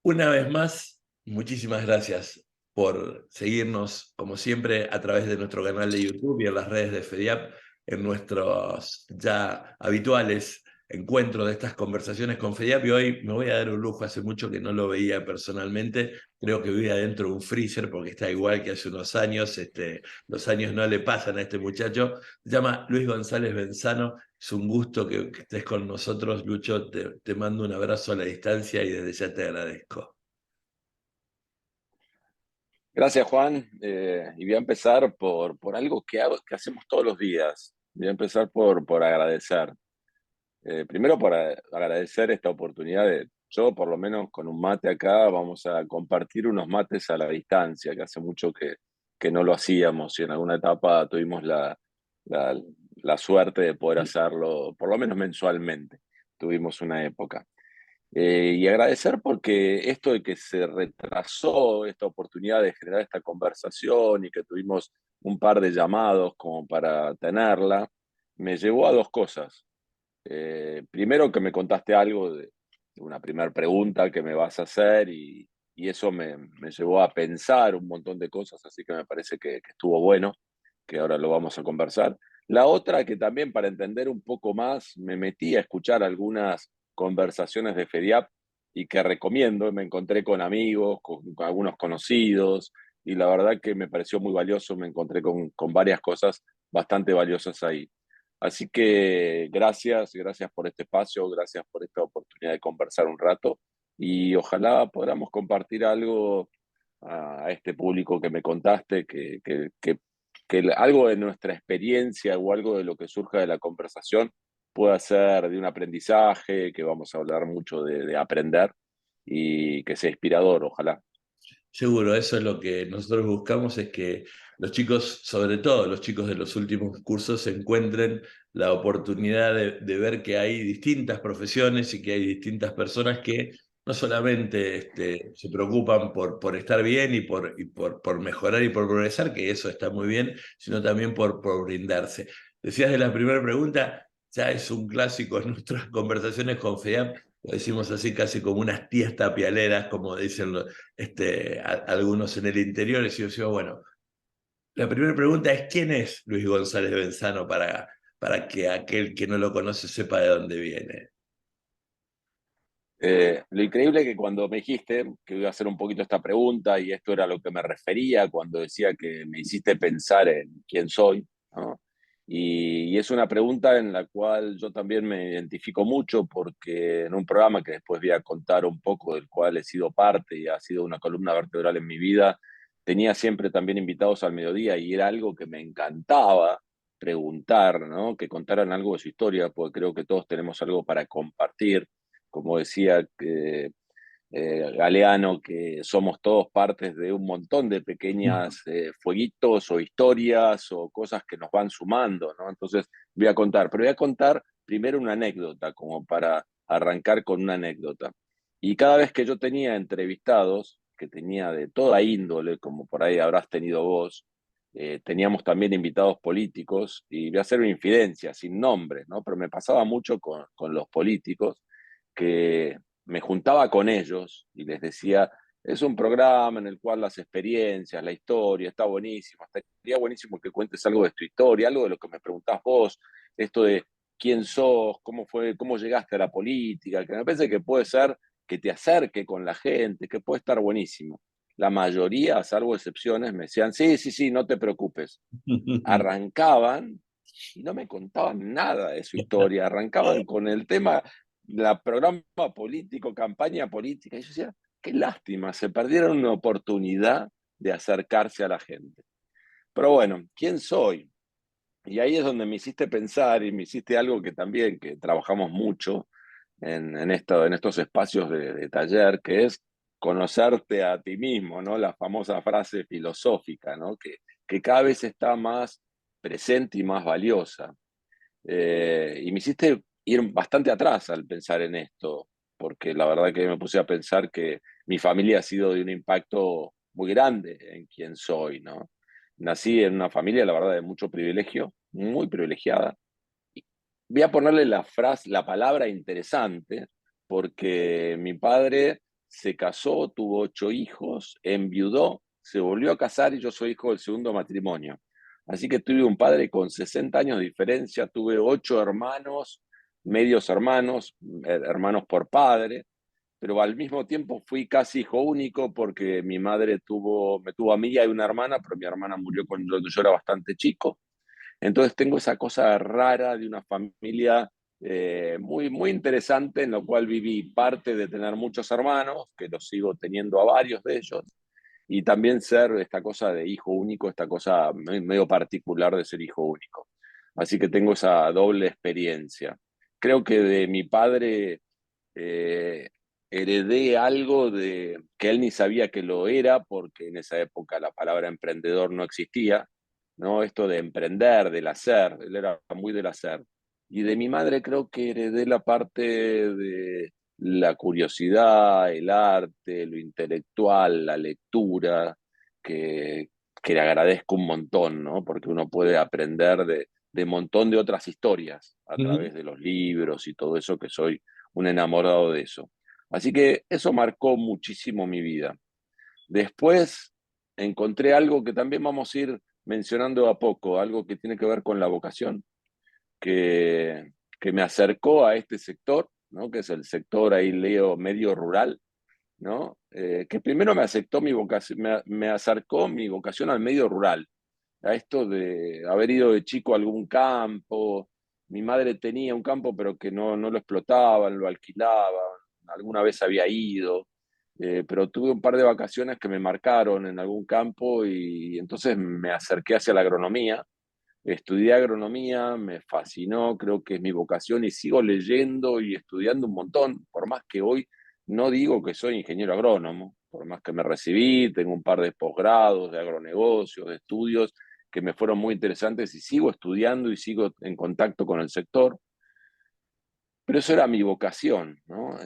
Una vez más, muchísimas gracias por seguirnos, como siempre, a través de nuestro canal de YouTube y en las redes de FEDIAP, en nuestros ya habituales encuentros de estas conversaciones con FEDIAP. Y hoy me voy a dar un lujo, hace mucho que no lo veía personalmente, creo que vive adentro de un freezer porque está igual que hace unos años, los años no le pasan a este muchacho. Se llama Luis González Benzano. Es un gusto que estés con nosotros, Lucho. Te mando un abrazo a la distancia y desde ya te agradezco. Gracias, Juan. Y voy a empezar por algo que hacemos todos los días. Voy a empezar por agradecer. Primero, agradecer esta oportunidad yo por lo menos con un mate acá, vamos a compartir unos mates a la distancia, que hace mucho que no lo hacíamos y en alguna etapa tuvimos la, la suerte de poder hacerlo, por lo menos mensualmente. Tuvimos una época. Y agradecer porque esto de que se retrasó esta oportunidad de generar esta conversación y que tuvimos un par de llamados como para tenerla, me llevó a dos cosas. Primero que me contaste algo de una primera pregunta que me vas a hacer y eso me llevó a pensar un montón de cosas, así que me parece que estuvo bueno, que ahora lo vamos a conversar. La otra que también para entender un poco más me metí a escuchar algunas conversaciones de FEDIAP y que recomiendo, me encontré con amigos, con algunos conocidos y la verdad que me pareció muy valioso, me encontré con varias cosas bastante valiosas ahí. Así que gracias por este espacio, gracias por esta oportunidad de conversar un rato y ojalá podamos compartir algo a este público que me contaste, que algo de nuestra experiencia o algo de lo que surja de la conversación pueda ser de un aprendizaje, que vamos a hablar mucho de aprender y que sea inspirador, ojalá. Seguro, eso es lo que nosotros buscamos, es que los chicos, sobre todo los chicos de los últimos cursos, encuentren la oportunidad de ver que hay distintas profesiones y que hay distintas personas que no solamente se preocupan por estar bien y por mejorar y por progresar, que eso está muy bien, sino también por brindarse. Decías de la primera pregunta, ya es un clásico en nuestras conversaciones con FEAP, lo decimos así casi como unas tías tapialeras, como dicen algunos en el interior. Y yo decía, bueno, la primera pregunta es: ¿quién es Luis González Benzano para que aquel que no lo conoce sepa de dónde viene? Lo increíble es que cuando me dijiste que iba a hacer un poquito esta pregunta, y esto era a lo que me refería cuando decía que me hiciste pensar en quién soy, ¿no? Y es una pregunta en la cual yo también me identifico mucho porque en un programa que después voy a contar un poco, del cual he sido parte y ha sido una columna vertebral en mi vida, tenía siempre también invitados al mediodía y era algo que me encantaba preguntar, ¿no? Que contaran algo de su historia, porque creo que todos tenemos algo para compartir, como decía Galeano, que somos todos partes de un montón de pequeñas fueguitos o historias o cosas que nos van sumando, ¿no? Entonces voy a contar, pero voy a contar primero una anécdota, como para arrancar con una anécdota. Y cada vez que yo tenía entrevistados, que tenía de toda índole, como por ahí habrás tenido vos, teníamos también invitados políticos, y voy a hacer una infidencia, sin nombre, ¿no? Pero me pasaba mucho con los políticos, que me juntaba con ellos y les decía, es un programa en el cual las experiencias, la historia, está buenísimo, estaría buenísimo que cuentes algo de tu historia, algo de lo que me preguntás vos, esto de quién sos, cómo fue, cómo llegaste a la política, que me parece que puede ser que te acerque con la gente, que puede estar buenísimo. La mayoría, salvo excepciones, me decían, sí, sí, sí, no te preocupes. Arrancaban y no me contaban nada de su historia, arrancaban con el tema, la programa político, campaña política, y yo decía, qué lástima, se perdieron una oportunidad de acercarse a la gente. Pero bueno, ¿quién soy? Y ahí es donde me hiciste pensar y me hiciste algo que también, que trabajamos mucho en estos espacios de taller, que es conocerte a ti mismo, ¿no? La famosa frase filosófica, ¿no? Que cada vez está más presente y más valiosa. Y me hiciste ir bastante atrás al pensar en esto, porque la verdad que me puse a pensar que mi familia ha sido de un impacto muy grande en quién soy, ¿no? Nací en una familia, la verdad, de mucho privilegio, muy privilegiada. Voy a ponerle la palabra interesante, porque mi padre se casó, tuvo 8 hijos, enviudó, se volvió a casar y yo soy hijo del segundo matrimonio. Así que tuve un padre con 60 años de diferencia, tuve 8 hermanos, medios hermanos, hermanos por padre, pero al mismo tiempo fui casi hijo único porque mi madre me tuvo a mí y a una hermana, pero mi hermana murió cuando yo era bastante chico. Entonces tengo esa cosa rara de una familia muy, muy interesante en la cual viví parte de tener muchos hermanos, que los sigo teniendo a varios de ellos, y también ser esta cosa de hijo único, esta cosa medio particular de ser hijo único. Así que tengo esa doble experiencia. Creo que de mi padre eh, heredé algo de que él ni sabía que lo era, porque en esa época la palabra emprendedor no existía, ¿no? Esto de emprender, del hacer, él era muy del hacer. Y de mi madre creo que heredé la parte de la curiosidad, el arte, lo intelectual, la lectura, que, que le agradezco un montón, ¿no? Porque uno puede aprender de un montón de otras historias a Ujú. través de los libros y todo eso, que soy un enamorado de eso. Así que eso marcó muchísimo mi vida. Después encontré algo que también vamos a ir mencionando a poco, algo que tiene que ver con la vocación, que, que me acercó a este sector, ¿no? Que es el sector ahí leo medio rural, ¿no? Que primero me aceptó mi vocación, me acercó mi vocación al medio rural, a esto de haber ido de chico a algún campo. Mi madre tenía un campo, pero que no lo explotaban, lo alquilaban. Alguna vez había ido, pero tuve un par de vacaciones que me marcaron en algún campo y entonces me acerqué hacia la agronomía. Estudié agronomía, me fascinó, creo que es mi vocación y sigo leyendo y estudiando un montón, por más que hoy no digo que soy ingeniero agrónomo, por más que me recibí, tengo un par de posgrados de agronegocios, de estudios que me fueron muy interesantes y sigo estudiando y sigo en contacto con el sector, pero eso era mi vocación, ¿no?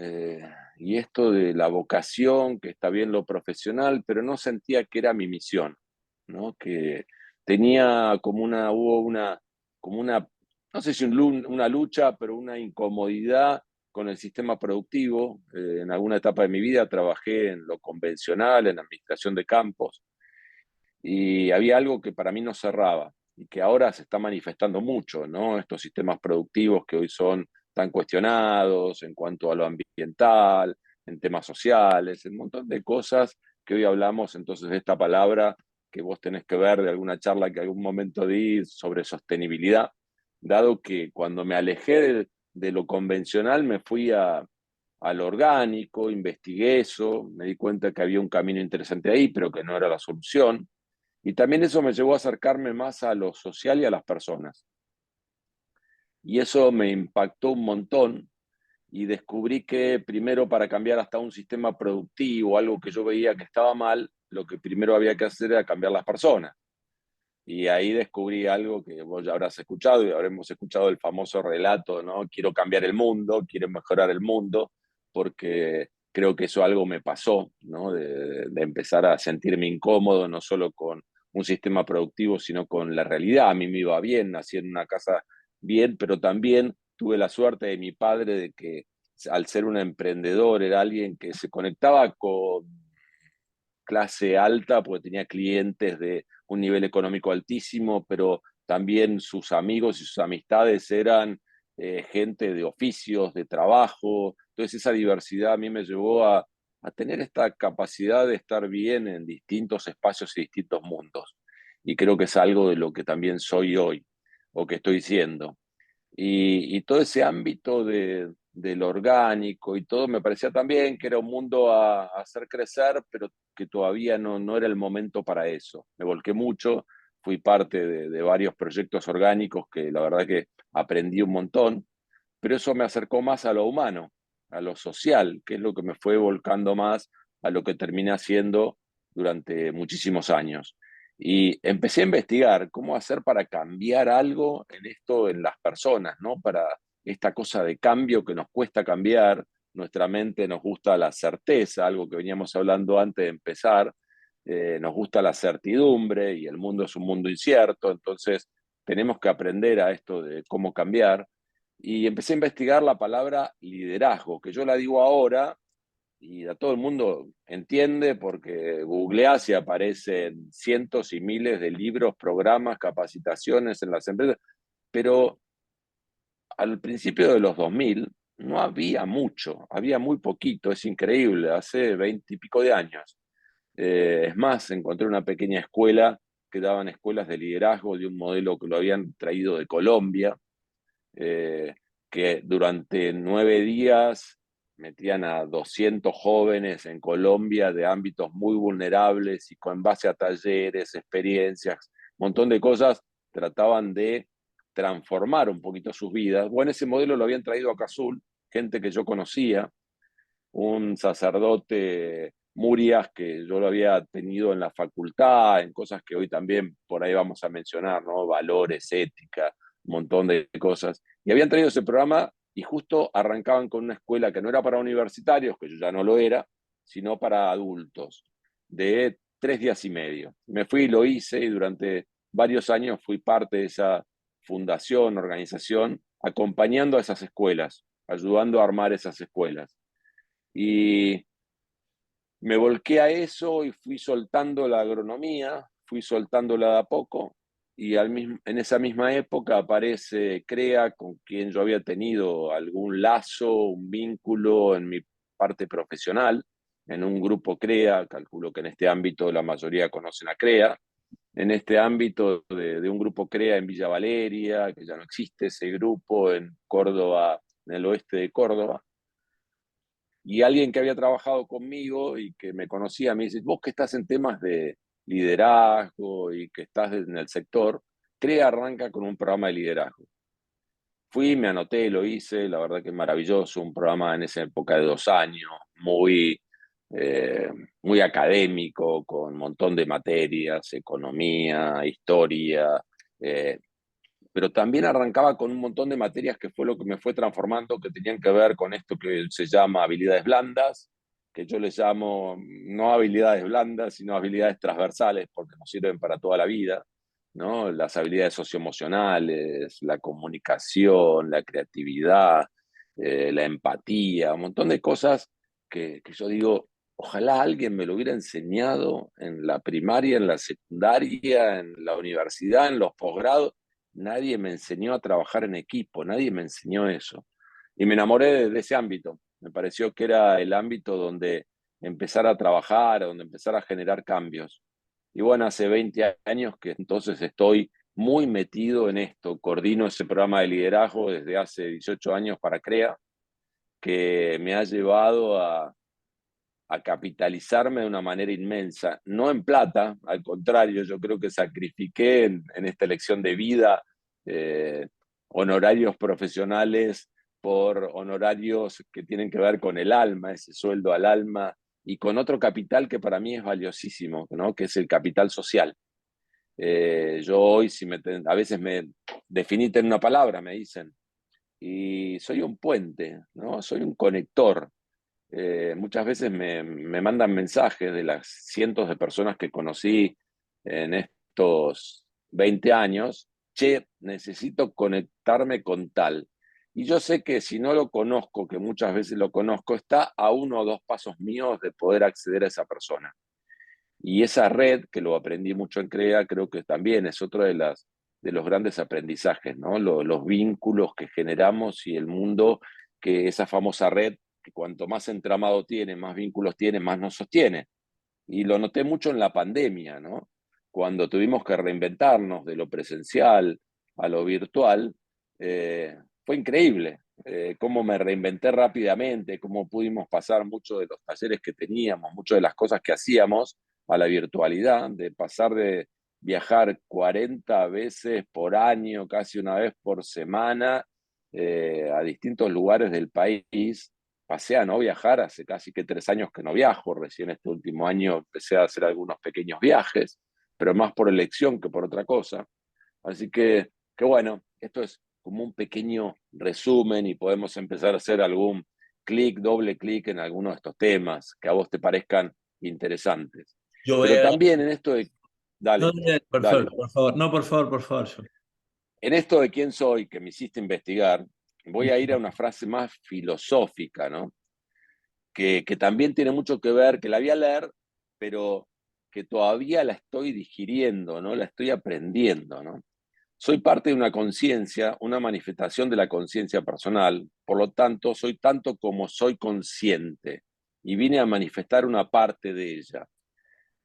Y esto de la vocación, que está bien lo profesional, pero no sentía que era mi misión, ¿no? Que tenía como una, no sé si una lucha, pero una incomodidad con el sistema productivo. En alguna etapa de mi vida trabajé en lo convencional, en administración de campos, y había algo que para mí no cerraba y que ahora se está manifestando mucho, ¿no? Estos sistemas productivos que hoy son tan cuestionados en cuanto a lo ambiental, en temas sociales, en un montón de cosas que hoy hablamos entonces de esta palabra que vos tenés que ver de alguna charla que algún momento di sobre sostenibilidad, dado que cuando me alejé de lo convencional me fui a lo orgánico, investigué eso, me di cuenta que había un camino interesante ahí, pero que no era la solución. Y también eso me llevó a acercarme más a lo social y a las personas. Y eso me impactó un montón y descubrí que primero para cambiar hasta un sistema productivo, algo que yo veía que estaba mal, lo que primero había que hacer era cambiar las personas. Y ahí descubrí algo que vos ya habrás escuchado y habremos escuchado el famoso relato, ¿no? Quiero cambiar el mundo, quiero mejorar el mundo, porque creo que eso algo me pasó, ¿no? De empezar a sentirme incómodo, no solo con un sistema productivo, sino con la realidad. A mí me iba bien, nací en una casa bien, pero también tuve la suerte de mi padre de que al ser un emprendedor era alguien que se conectaba con clase alta porque tenía clientes de un nivel económico altísimo, pero también sus amigos y sus amistades eran gente de oficios, de trabajo. Entonces esa diversidad a mí me llevó a tener esta capacidad de estar bien en distintos espacios y distintos mundos. Y creo que es algo de lo que también soy hoy o que estoy siendo. Y todo ese ámbito del orgánico y todo me parecía también que era un mundo a hacer crecer, pero que todavía no era el momento para eso. Me volqué mucho, fui parte de varios proyectos orgánicos que la verdad que aprendí un montón, pero eso me acercó más a lo humano, a lo social, que es lo que me fue volcando más a lo que terminé haciendo durante muchísimos años. Y empecé a investigar cómo hacer para cambiar algo en esto, en las personas, ¿no? Para esta cosa de cambio que nos cuesta cambiar, nuestra mente nos gusta la certeza, algo que veníamos hablando antes de empezar, nos gusta la certidumbre y el mundo es un mundo incierto, entonces tenemos que aprender a esto de cómo cambiar y empecé a investigar la palabra liderazgo, que yo la digo ahora y a todo el mundo entiende porque googleás y aparecen cientos y miles de libros, programas, capacitaciones en las empresas, pero al principio de los 2000 no había mucho, había muy poquito, es increíble, hace 20 y pico de años. Es más, encontré una pequeña escuela que daban escuelas de liderazgo de un modelo que lo habían traído de Colombia, eh, que durante 9 días metían a 200 jóvenes en Colombia de ámbitos muy vulnerables y con base a talleres, experiencias, un montón de cosas, trataban de transformar un poquito sus vidas. Bueno, ese modelo lo habían traído a Cazul, gente que yo conocía, un sacerdote Murias, que yo lo había tenido en la facultad, en cosas que hoy también por ahí vamos a mencionar, ¿no? Valores, ética, un montón de cosas. Y habían traído ese programa y justo arrancaban con una escuela que no era para universitarios, que yo ya no lo era, sino para adultos, de 3 días y medio. Me fui y lo hice y durante varios años fui parte de esa fundación, organización, acompañando a esas escuelas, ayudando a armar esas escuelas. Y me volqué a eso y fui soltando la agronomía, fui soltándola de a poco, y en esa misma época aparece CREA, con quien yo había tenido algún lazo, un vínculo en mi parte profesional, en un grupo CREA, calculo que en este ámbito la mayoría conocen a CREA, en este ámbito de un grupo CREA en Villa Valeria, que ya no existe ese grupo, en Córdoba, en el oeste de Córdoba. Y alguien que había trabajado conmigo y que me conocía me dice, vos que estás en temas de liderazgo y que estás en el sector, CREA arranca con un programa de liderazgo. Fui, me anoté, lo hice, la verdad que es maravilloso, un programa en esa época de 2 años, eh, muy académico, con un montón de materias, economía, historia, eh, pero también arrancaba con un montón de materias que fue lo que me fue transformando, que tenían que ver con esto que se llama habilidades blandas, que yo les llamo no habilidades blandas, sino habilidades transversales, porque nos sirven para toda la vida, ¿no? Las habilidades socioemocionales, la comunicación, la creatividad, la empatía, un montón de cosas que yo digo, ojalá alguien me lo hubiera enseñado en la primaria, en la secundaria, en la universidad, en los posgrados. Nadie me enseñó a trabajar en equipo, nadie me enseñó eso. Y me enamoré de ese ámbito. Me pareció que era el ámbito donde empezar a trabajar, donde empezar a generar cambios. Y bueno, hace 20 años que entonces estoy muy metido en esto. Coordino ese programa de liderazgo desde hace 18 años para CREA, que me ha llevado a capitalizarme de una manera inmensa, no en plata, al contrario, yo creo que sacrifiqué en esta elección de vida eh, honorarios profesionales por honorarios que tienen que ver con el alma, ese sueldo al alma, y con otro capital que para mí es valiosísimo, ¿no? Que es el capital social. Yo hoy, a veces me definite en una palabra, me dicen, y soy un puente, ¿no? Soy un conector. Muchas veces me mandan mensajes de las cientos de personas que conocí en estos 20 años, che, necesito conectarme con tal. Y yo sé que si no lo conozco, que muchas veces lo conozco, está a 1 o 2 pasos míos de poder acceder a esa persona. Y esa red, que lo aprendí mucho en CREA, creo que también es otro de los grandes aprendizajes, ¿no? Los vínculos que generamos y el mundo, que esa famosa red, que cuanto más entramado tiene, más vínculos tiene, más nos sostiene. Y lo noté mucho en la pandemia, ¿no? Cuando tuvimos que reinventarnos de lo presencial a lo virtual, fue increíble cómo me reinventé rápidamente, cómo pudimos pasar muchos de los talleres que teníamos, muchas de las cosas que hacíamos a la virtualidad, de pasar de viajar 40 veces por año, casi una vez por semana, a distintos lugares del país. Pasé a no viajar, hace casi que 3 años que no viajo, recién este último año empecé a hacer algunos pequeños viajes, pero más por elección que por otra cosa. Así que bueno, esto es como un pequeño resumen y podemos empezar a hacer algún clic, doble clic en algunos de estos temas que a vos te parezcan interesantes. Yo voy Pero a... también en esto de, No, dale, perfecto, dale, por favor. No, por favor, por favor. en esto de quién soy, que me hiciste investigar, voy a ir a una frase más filosófica, ¿no? que también tiene mucho que ver, que la voy a leer, pero que todavía la estoy digiriendo, ¿no? La estoy aprendiendo, ¿no? Soy parte de una conciencia, una manifestación de la conciencia personal, por lo tanto, soy tanto como soy consciente y vine a manifestar una parte de ella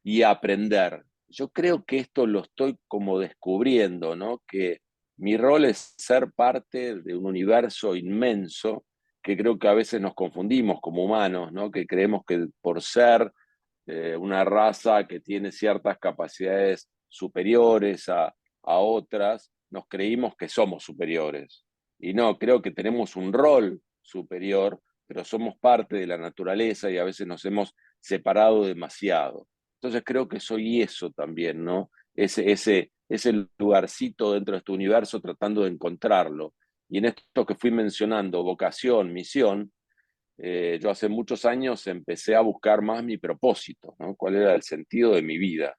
y a aprender. Yo creo que esto lo estoy como descubriendo, ¿no? Que mi rol es ser parte de un universo inmenso que creo que a veces nos confundimos como humanos, ¿no? Que creemos que por ser una raza que tiene ciertas capacidades superiores a otras, nos creímos que somos superiores. Y no, creo que tenemos un rol superior, pero somos parte de la naturaleza y a veces nos hemos separado demasiado. Entonces creo que soy eso también, ¿no? Ese lugarcito dentro de este universo tratando de encontrarlo. Y en esto que fui mencionando, vocación, misión, yo hace muchos años empecé a buscar más mi propósito, ¿no? ¿Cuál era el sentido de mi vida?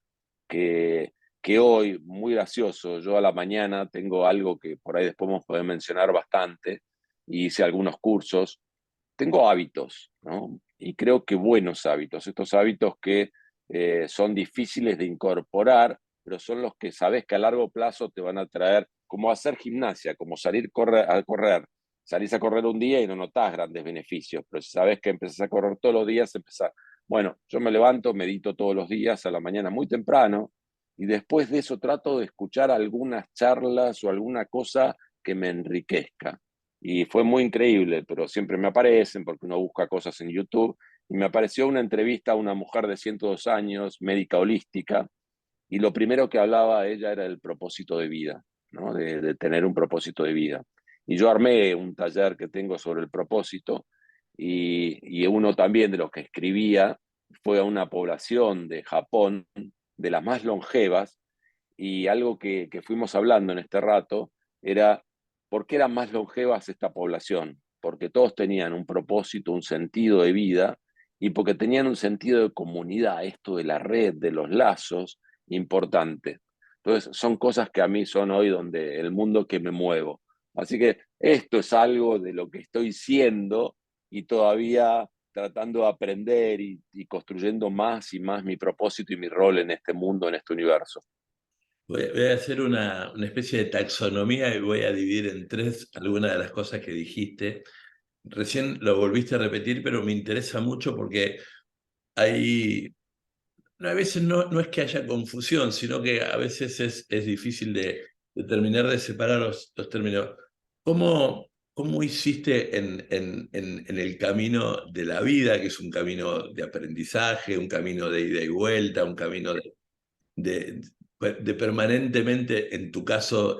Que, que hoy, muy gracioso, yo a la mañana tengo algo que por ahí después vamos a poder mencionar bastante, y hice algunos cursos, tengo hábitos, ¿no? Y creo que buenos hábitos, estos hábitos que son difíciles de incorporar, pero son los que sabes que a largo plazo te van a traer, como hacer gimnasia, como salir a correr. Salís a correr un día y no notás grandes beneficios, pero si sabes que empezás a correr todos los días, empezás. Bueno, yo me levanto, medito todos los días a la mañana muy temprano y después de eso trato de escuchar algunas charlas o alguna cosa que me enriquezca. Y fue muy increíble, pero siempre me aparecen porque uno busca cosas en YouTube. Y me apareció una entrevista a una mujer de 102 años, médica holística, y lo primero que hablaba ella era del propósito de vida, ¿no? De tener un propósito de vida. Y yo armé un taller que tengo sobre el propósito, y uno también de los que escribía fue a una población de Japón, de las más longevas, y algo que fuimos hablando en este rato era por qué eran más longevas esta población, porque todos tenían un propósito, un sentido de vida, y porque tenían un sentido de comunidad, esto de la red, de los lazos, importante. Entonces, son cosas que a mí son hoy donde el mundo que me muevo. Así que esto es algo de lo que estoy siendo y todavía tratando de aprender y construyendo más y más mi propósito y mi rol en este mundo, en este universo. Voy a hacer una especie de taxonomía y voy a dividir en tres algunas de las cosas que dijiste. Recién lo volviste a repetir, pero me interesa mucho porque hay, no, a veces no es que haya confusión, sino que a veces es difícil de terminar de separar los términos. ¿Cómo hiciste en el camino de la vida, que es un camino de aprendizaje, un camino de ida y vuelta, un camino de, de permanentemente, en tu caso,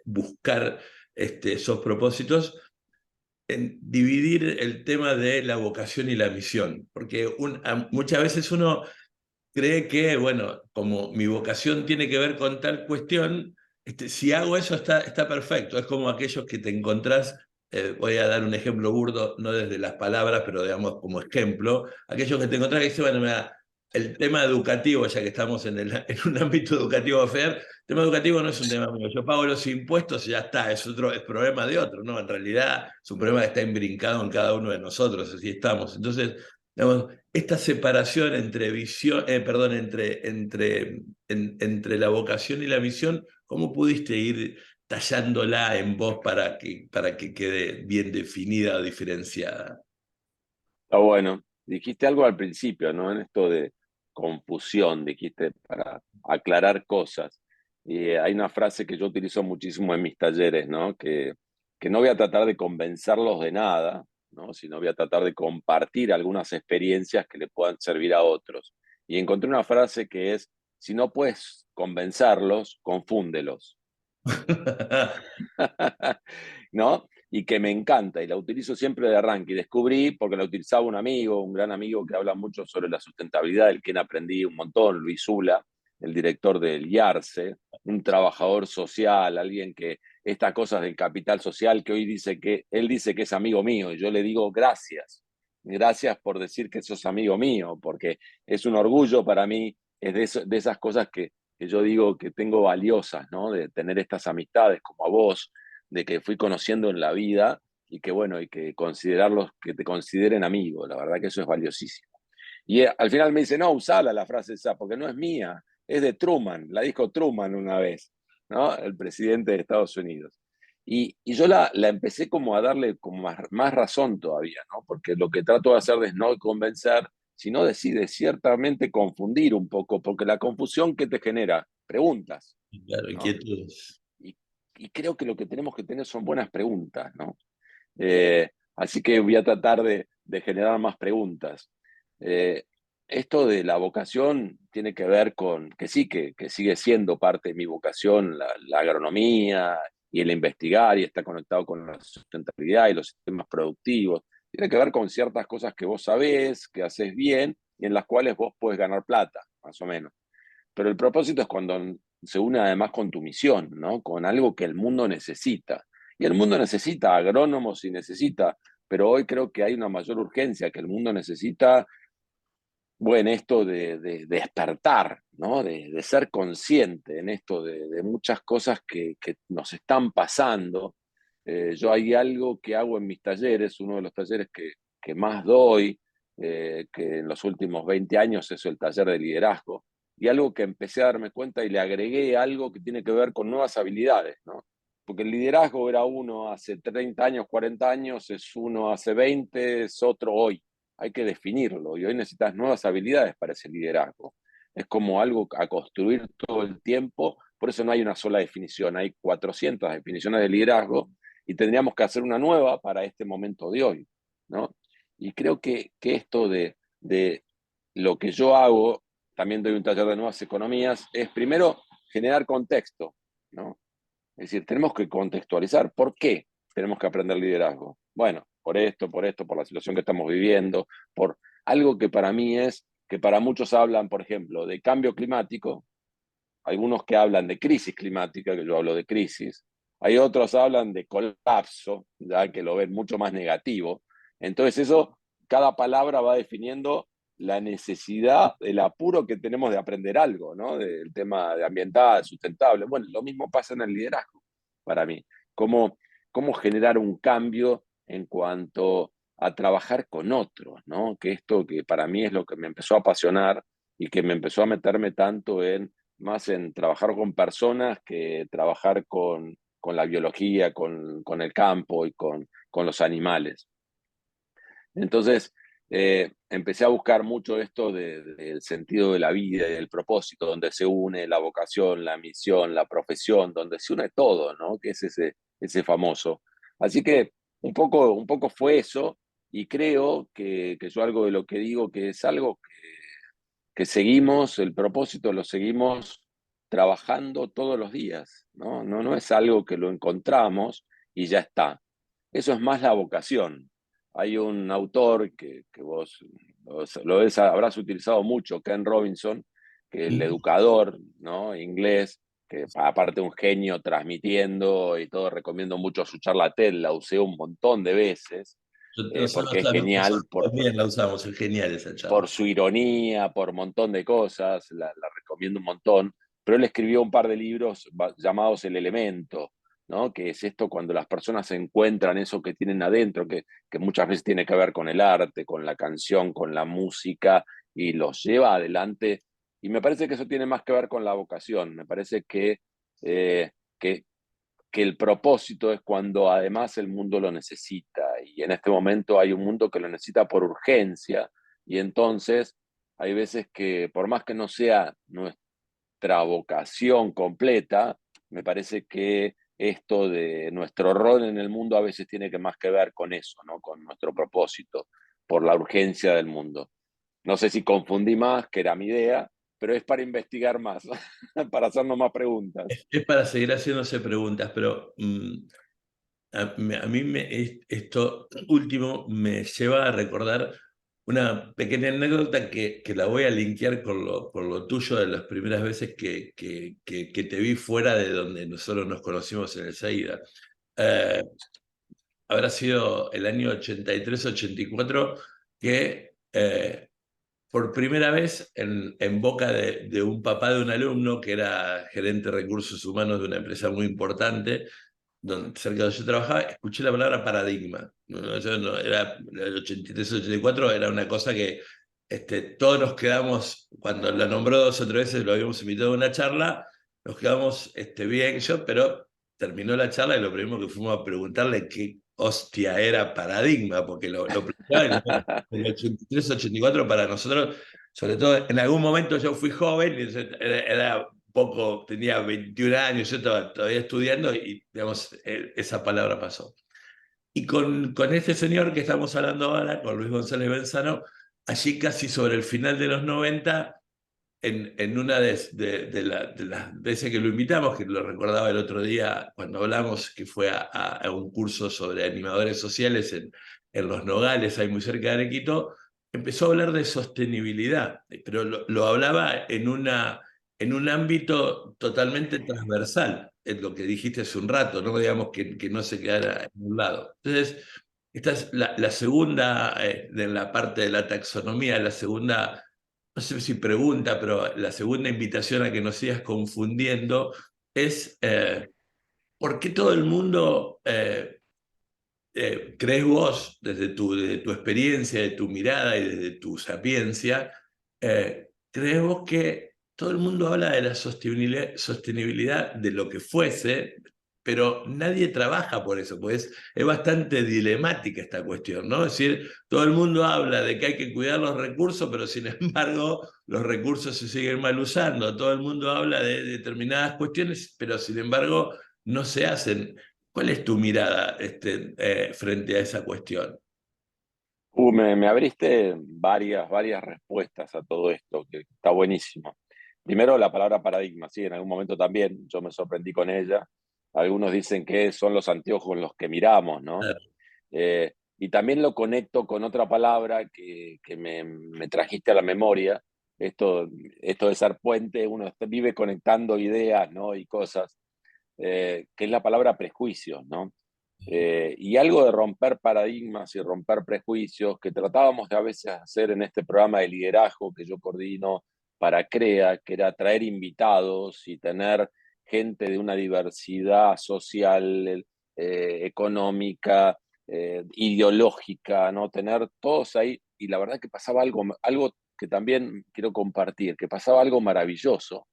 buscar esos propósitos, en dividir el tema de la vocación y la misión? Porque muchas veces uno cree que, bueno, como mi vocación tiene que ver con tal cuestión, si hago eso está perfecto. Es como aquellos que te encontrás, voy a dar un ejemplo burdo, no desde las palabras, pero digamos como ejemplo, aquellos que te encontrás que dicen, bueno, mira, el tema educativo, ya que estamos en un ámbito educativo fair, el tema educativo no es un tema mío. Yo pago los impuestos y ya está, es problema de otro, ¿no? En realidad es un problema que está imbrincado en cada uno de nosotros, así estamos. Entonces, digamos, esta separación entre visión, perdón, entre la vocación y la misión, ¿cómo pudiste ir tallándola en vos para que quede bien definida o diferenciada? Está bueno. Dijiste algo al principio, ¿no? En esto de confusión, dijiste para aclarar cosas. Y hay una frase que yo utilizo muchísimo en mis talleres, ¿no? Que no voy a tratar de convencerlos de nada, ¿no? Sino voy a tratar de compartir algunas experiencias que le puedan servir a otros. Y encontré una frase que es, si no puedes convencerlos, confúndelos. ¿No? Y que me encanta y la utilizo siempre de arranque. Y descubrí, porque la utilizaba un amigo, un gran amigo que habla mucho sobre la sustentabilidad, del quien aprendí un montón, Luis Zula, el director del IARCE, un trabajador social, alguien que estas cosas del capital social que hoy dice que él dice que es amigo mío y yo le digo gracias. Gracias por decir que sos amigo mío, porque es un orgullo para mí, es de esas cosas que yo digo que tengo valiosas, ¿no? De tener estas amistades como a vos, de que fui conociendo en la vida y que bueno, y que considerarlos, que te consideren amigo, la verdad que eso es valiosísimo. Y al final me dice, no, usala la frase esa, porque no es mía, es de Truman, la dijo Truman una vez, ¿no? El presidente de Estados Unidos. Y yo la empecé como a darle como más razón todavía, ¿no? Porque lo que trato de hacer es no convencer, sino decide ciertamente confundir un poco, porque la confusión que te genera, preguntas, Claro, ¿no? inquietudes. Y, y creo que lo que tenemos que tener son buenas preguntas, ¿no? Así que voy a tratar de generar más preguntas. Eh, Esto de la vocación tiene que ver con que sí, que sigue siendo parte de mi vocación, la agronomía y el investigar y está conectado con la sustentabilidad y los sistemas productivos. Tiene que ver con ciertas cosas que vos sabés, que haces bien y en las cuales vos podés ganar plata, más o menos. Pero el propósito es cuando se une además con tu misión, ¿no? Con algo que el mundo necesita. Y el mundo necesita agrónomos y necesita, pero hoy creo que hay una mayor urgencia, que el mundo necesita, bueno, esto de despertar, ¿no? De ser consciente en esto de muchas cosas que nos están pasando. Yo hay algo que hago en mis talleres, uno de los talleres que más doy, que en los últimos 20 años es el taller de liderazgo, y algo que empecé a darme cuenta y le agregué algo que tiene que ver con nuevas habilidades, ¿no? Porque el liderazgo era uno hace 30 años, 40 años, es uno hace 20, es otro hoy. Hay que definirlo y hoy necesitas nuevas habilidades para ese liderazgo. Es como algo a construir todo el tiempo, por eso no hay una sola definición, hay 400 definiciones de liderazgo y tendríamos que hacer una nueva para este momento de hoy, ¿no? Y creo que esto de lo que yo hago, también doy un taller de nuevas economías, es primero generar contexto, ¿no? Es decir, tenemos que contextualizar. ¿Por qué tenemos que aprender liderazgo? Bueno, por esto, por la situación que estamos viviendo, por algo que para mí es, que para muchos hablan, por ejemplo, de cambio climático, algunos que hablan de crisis climática, que yo hablo de crisis, hay otros hablan de colapso, ya que lo ven mucho más negativo. Entonces eso, cada palabra va definiendo la necesidad, el apuro que tenemos de aprender algo, ¿no? Del tema de ambiental, sustentable. Bueno, lo mismo pasa en el liderazgo para mí. Cómo, cómo generar un cambio en cuanto a trabajar con otros, ¿no? Que esto que para mí es lo que me empezó a apasionar y que me empezó a meterme tanto en más en trabajar con personas que trabajar con la biología, con el campo y con los animales. Entonces, empecé a buscar mucho esto del sentido de la vida y del propósito, donde se une la vocación, la misión, la profesión, donde se une todo, ¿no? Que es ese famoso. Así que un poco fue eso, y creo que yo algo de lo que digo, que es algo que seguimos, el propósito lo seguimos trabajando todos los días, ¿no? No es algo que lo encontramos y ya está. Eso es más la vocación. Hay un autor que vos habrás utilizado mucho, Ken Robinson, que es el Sí. educador, ¿no? Inglés, que aparte un genio transmitiendo y todo, recomiendo mucho su charla TED, la usé un montón de veces, porque Nosotros es genial también la usamos, es genial esa por charla. su ironía, por un montón de cosas, la recomiendo un montón, pero él escribió un par de libros llamados El Elemento, ¿no? Que es esto cuando las personas encuentran eso que tienen adentro, que muchas veces tiene que ver con el arte, con la canción, con la música, y los lleva adelante. Y me parece que eso tiene más que ver con la vocación, me parece eh, que, que el propósito es cuando además el mundo lo necesita y en este momento hay un mundo que lo necesita por urgencia y entonces hay veces que por más que no sea nuestra vocación completa, me parece que esto de nuestro rol en el mundo a veces tiene que más que ver con eso, ¿no? Con nuestro propósito, por la urgencia del mundo. No sé si confundí más, que era mi idea, pero es para investigar más, para hacernos más preguntas. Es para seguir haciéndose preguntas, pero a mí esto último me lleva a recordar una pequeña anécdota que la voy a linkear con lo tuyo de las primeras veces que te vi fuera de donde nosotros nos conocimos en el SAIDA. Eh, Habrá sido el año 83-84 que por primera vez en boca de un papá de un alumno que era gerente de recursos humanos de una empresa muy importante, cerca de donde yo trabajaba, escuché la palabra paradigma. Yo era el 83, 84, era una cosa que todos nos quedamos, cuando la nombró 2 o 3 veces, lo habíamos invitado a una charla, nos quedamos bien, pero terminó la charla y lo primero que fuimos a preguntarle qué hostia era paradigma, porque lo planteaba en el 83, 84 para nosotros, sobre todo en algún momento yo fui joven, y era poco, tenía 21 años, yo estaba todavía estudiando y, digamos, esa palabra pasó. Y con este señor que estamos hablando ahora, con Luis González Benzano, allí casi sobre el final de los 90, en una de las veces que lo invitamos, que lo recordaba el otro día cuando hablamos, que fue a un curso sobre animadores sociales en Los Nogales, ahí muy cerca de Arequito, empezó a hablar de sostenibilidad, pero lo hablaba en un ámbito totalmente transversal, en lo que dijiste hace un rato, ¿no? Digamos que no se quedara en un lado. Entonces, esta es la segunda, de la parte de la taxonomía, la segunda, no sé si pregunta, pero la segunda invitación a que nos sigas confundiendo es ¿por qué todo el mundo, crees vos, desde tu experiencia, de tu mirada y desde tu sapiencia, crees vos que todo el mundo habla de la sostenibilidad de lo que fuese, pero nadie trabaja por eso? Pues es bastante dilemática esta cuestión, ¿no? Es decir, todo el mundo habla de que hay que cuidar los recursos, pero sin embargo los recursos se siguen mal usando. Todo el mundo habla de determinadas cuestiones, pero sin embargo no se hacen. ¿Cuál es tu mirada frente a esa cuestión? Me abriste varias respuestas a todo esto, que está buenísimo. Primero, la palabra paradigma, sí, en algún momento también yo me sorprendí con ella. Algunos dicen que son los anteojos los que miramos, ¿no? Y también lo conecto con otra palabra que me trajiste a la memoria. Esto, esto de ser puente, uno vive conectando ideas, ¿no? Y cosas, que es la palabra prejuicios, ¿no? Y algo de romper paradigmas y romper prejuicios que tratábamos de a veces hacer en este programa de liderazgo que yo coordino para CREA, que era traer invitados y tener gente de una diversidad social, económica, ideológica, ¿no? Tener todos ahí. Y la verdad que pasaba algo que también quiero compartir, que pasaba algo maravilloso,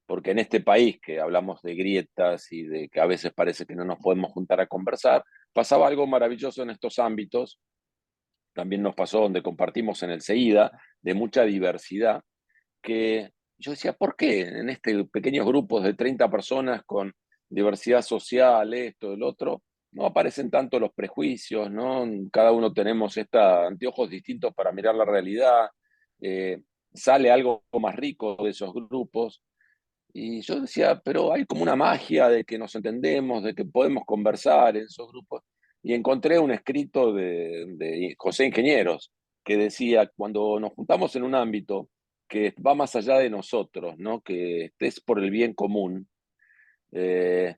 porque en este país que hablamos de grietas y de que a veces parece que no nos podemos juntar a conversar, pasaba algo maravilloso en estos ámbitos. También nos pasó donde compartimos en el CEIDA, de mucha diversidad, que yo decía, ¿por qué en este pequeños grupos de 30 personas con diversidad social, esto, el otro, no aparecen tanto los prejuicios, ¿no? Cada uno tenemos anteojos distintos para mirar la realidad, sale algo más rico de esos grupos. Y yo decía, pero hay como una magia de que nos entendemos, de que podemos conversar en esos grupos. Y encontré un escrito de José Ingenieros que decía, cuando nos juntamos en un ámbito que va más allá de nosotros, ¿no? Que es por el bien común, eh,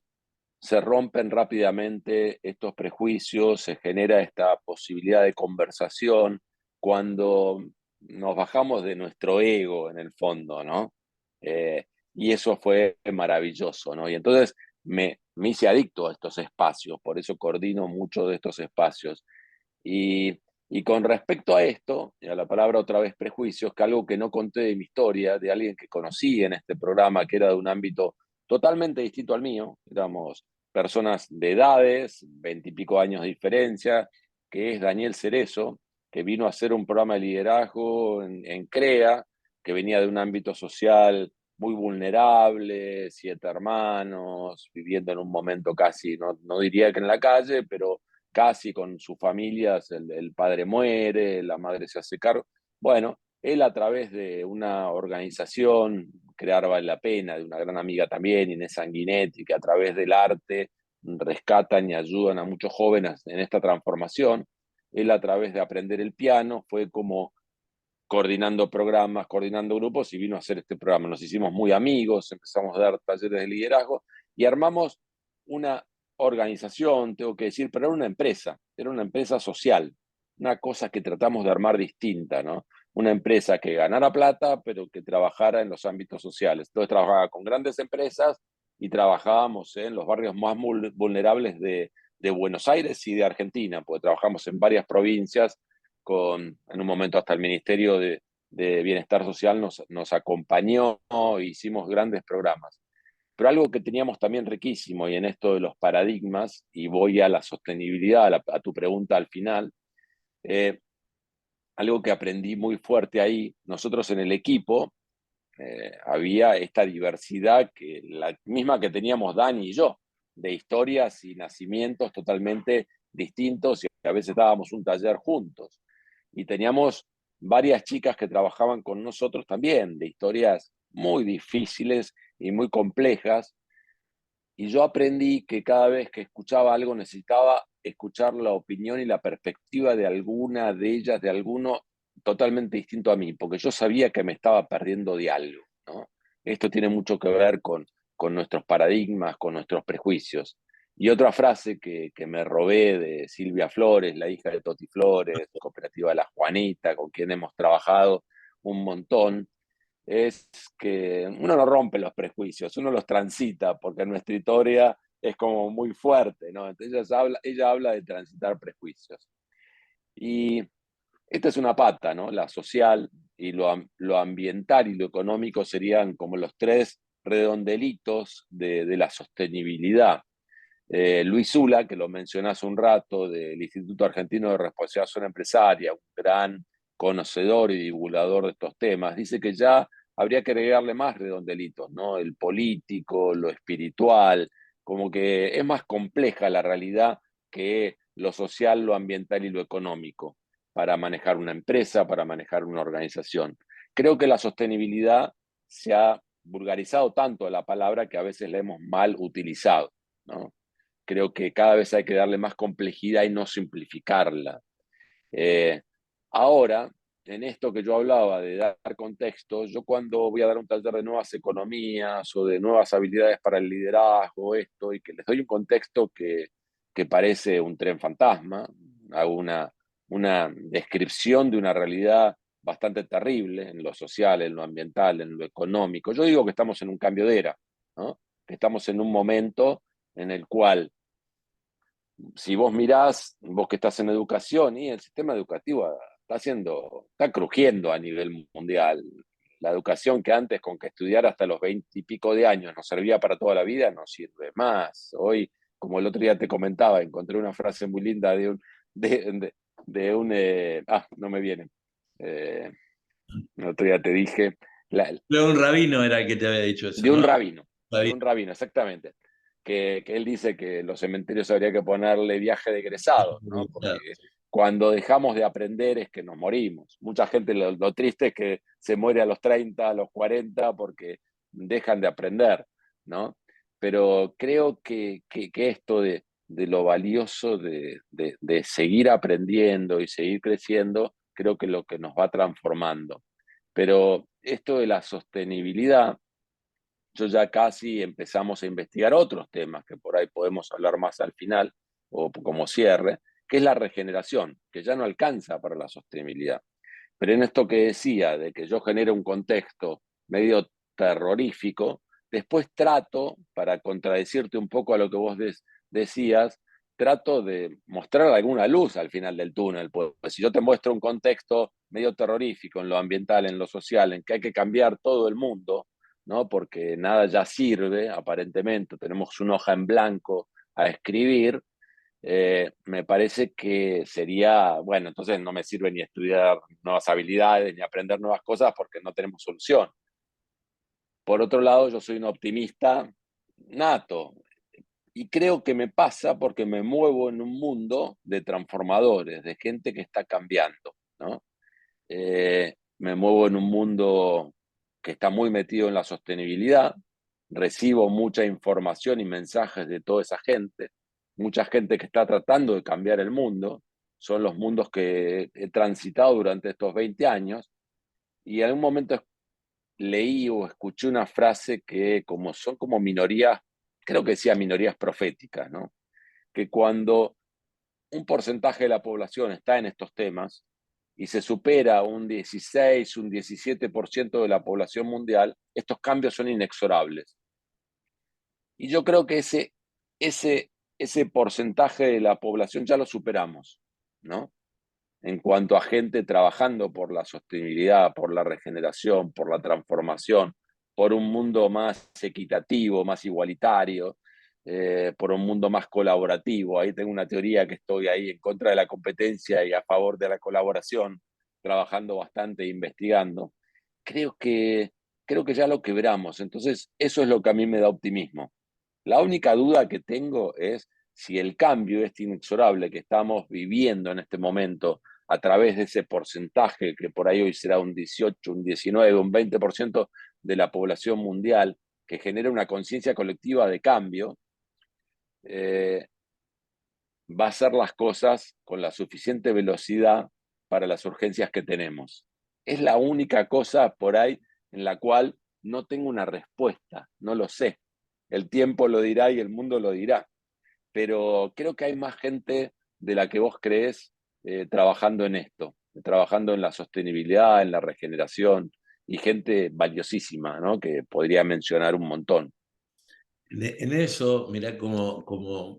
se rompen rápidamente estos prejuicios, se genera esta posibilidad de conversación cuando nos bajamos de nuestro ego en el fondo, ¿no? Eh, y eso fue maravilloso, ¿no? Y entonces me hice adicto a estos espacios, por eso coordino mucho de estos espacios. Y con respecto a esto, y a la palabra otra vez prejuicios, que algo que no conté de mi historia, de alguien que conocí en este programa, que era de un ámbito totalmente distinto al mío, éramos personas de edades, 20 y pico años de diferencia, que es Daniel Cerezo, que vino a hacer un programa de liderazgo en CREA, que venía de un ámbito social muy vulnerable, 7 hermanos, viviendo en un momento casi, no diría que en la calle, pero casi con sus familias, el padre muere, la madre se hace cargo. Bueno, él a través de una organización, Crear Vale la Pena, de una gran amiga también, Inés Sanguinetti, que a través del arte rescatan y ayudan a muchos jóvenes en esta transformación. Él a través de aprender el piano fue como coordinando programas, coordinando grupos y vino a hacer este programa. Nos hicimos muy amigos, empezamos a dar talleres de liderazgo y armamos una organización, tengo que decir, pero era una empresa social, una cosa que tratamos de armar distinta, ¿no? Una empresa que ganara plata, pero que trabajara en los ámbitos sociales. Entonces trabajaba con grandes empresas y trabajábamos en los barrios más vulnerables de Buenos Aires y de Argentina, porque trabajamos en varias provincias, en un momento hasta el Ministerio de Bienestar Social nos acompañó, hicimos grandes programas. Pero algo que teníamos también riquísimo, y en esto de los paradigmas, y voy a la sostenibilidad, a tu pregunta al final, eh, algo que aprendí muy fuerte ahí, nosotros en el equipo, había esta diversidad, que la misma que teníamos Dani y yo, de historias y nacimientos totalmente distintos, y a veces dábamos un taller juntos. Y teníamos varias chicas que trabajaban con nosotros también, de historias muy difíciles y muy complejas, y yo aprendí que cada vez que escuchaba algo necesitaba escuchar la opinión y la perspectiva de alguna de ellas, de alguno totalmente distinto a mí, porque yo sabía que me estaba perdiendo de algo, ¿no? Esto tiene mucho que ver con nuestros paradigmas, con nuestros prejuicios. Y otra frase que me robé de Silvia Flores, la hija de Toti Flores, cooperativa La Juanita, con quien hemos trabajado un montón, es que uno no rompe los prejuicios, uno los transita, porque nuestra historia es como muy fuerte, ¿no? Entonces ella habla de transitar prejuicios. Y esta es una pata, ¿no? La social y lo ambiental y lo económico serían como los tres redondelitos de la sostenibilidad. Luis Zula, que lo mencioné hace un rato, del Instituto Argentino de Responsabilidad Empresaria, un gran conocedor y divulgador de estos temas, dice que ya habría que agregarle más redondelitos, ¿no? El político, lo espiritual, como que es más compleja la realidad que lo social, lo ambiental y lo económico para manejar una empresa, para manejar una organización. Creo que la sostenibilidad se ha vulgarizado tanto la palabra que a veces la hemos mal utilizado, ¿no? Creo que cada vez hay que darle más complejidad y no simplificarla. Eh, Ahora, en esto que yo hablaba de dar contexto, yo cuando voy a dar un taller de nuevas economías o de nuevas habilidades para el liderazgo, esto, y que les doy un contexto que parece un tren fantasma, hago una descripción de una realidad bastante terrible en lo social, en lo ambiental, en lo económico. Yo digo que estamos en un cambio de era, ¿no? Que estamos en un momento en el cual, si vos mirás, vos que estás en educación, y el sistema educativo está crujiendo a nivel mundial. La educación que antes, con que estudiar hasta los 20 y pico de años nos servía para toda la vida, no sirve más. Hoy, como el otro día te comentaba, encontré una frase muy linda no me viene. Eh, el otro día te dije, Luego un rabino era el que te había dicho eso, ¿no? de un rabino, exactamente, que él dice que los cementerios habría que ponerle viaje de egresados, ¿no? Porque cuando dejamos de aprender es que nos morimos. Mucha gente lo triste es que se muere a los 30, a los 40, porque dejan de aprender, ¿no? Pero creo que esto de lo valioso de seguir aprendiendo y seguir creciendo, creo que es lo que nos va transformando. Pero esto de la sostenibilidad, yo ya casi empezamos a investigar otros temas que por ahí podemos hablar más al final o como cierre, que es la regeneración, que ya no alcanza para la sostenibilidad. Pero en esto que decía, de que yo genero un contexto medio terrorífico, después trato, para contradecirte un poco a lo que vos decías, trato de mostrar alguna luz al final del túnel. Pues si yo te muestro un contexto medio terrorífico en lo ambiental, en lo social, en que hay que cambiar todo el mundo, ¿no? Porque nada ya sirve, aparentemente, tenemos una hoja en blanco a escribir, me parece que sería, bueno, entonces no me sirve ni estudiar nuevas habilidades ni aprender nuevas cosas porque no tenemos solución. Por otro lado, yo soy un optimista nato y creo que me pasa porque me muevo en un mundo de transformadores, de gente que está cambiando, ¿no? Me muevo en un mundo que está muy metido en la sostenibilidad, recibo mucha información y mensajes de toda esa gente, mucha gente que está tratando de cambiar el mundo, son los mundos que he transitado durante estos 20 años, y en algún momento leí o escuché una frase que como son como minorías, creo que decía minorías proféticas, ¿no? Que cuando un porcentaje de la población está en estos temas y se supera un 16, un 17% de la población mundial, estos cambios son inexorables. Y yo creo que ese, ese porcentaje de la población ya lo superamos, ¿no? En cuanto a gente trabajando por la sostenibilidad, por la regeneración, por la transformación, por un mundo más equitativo, más igualitario, por un mundo más colaborativo. Ahí tengo una teoría que estoy ahí en contra de la competencia y a favor de la colaboración, trabajando bastante e investigando. Creo que, creo que ya lo quebramos. Entonces, eso es lo que a mí me da optimismo. La única duda que tengo es si el cambio este inexorable que estamos viviendo en este momento a través de ese porcentaje, que por ahí hoy será un 18, un 19, un 20% de la población mundial, que genera una conciencia colectiva de cambio, eh, va a hacer las cosas con la suficiente velocidad para las urgencias que tenemos. Es la única cosa por ahí en la cual no tengo una respuesta, no lo sé. El tiempo lo dirá y el mundo lo dirá, pero creo que hay más gente de la que vos crees trabajando en esto, trabajando en la sostenibilidad, en la regeneración, y gente valiosísima, ¿no? Que podría mencionar un montón. En eso, mirá cómo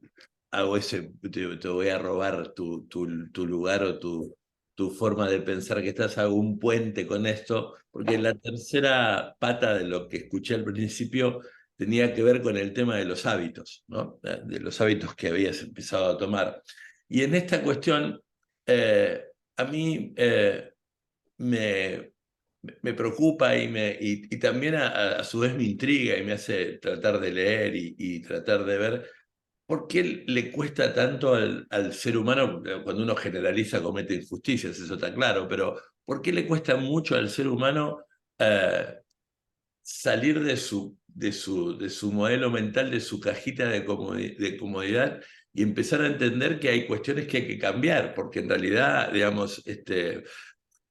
hago ese, te voy a robar tu lugar o tu forma de pensar que estás, hago un puente con esto, porque la tercera pata de lo que escuché al principio tenía que ver con el tema de los hábitos, ¿no? De los hábitos que habías empezado a tomar. Y en esta cuestión, a mí me, me preocupa y también a su vez me intriga y me hace tratar de leer y tratar de ver por qué le cuesta tanto al ser humano, cuando uno generaliza comete injusticias, eso está claro, pero ¿por qué le cuesta mucho al ser humano salir de su modelo mental, de su cajita de comodidad y empezar a entender que hay cuestiones que hay que cambiar? Porque en realidad, digamos, en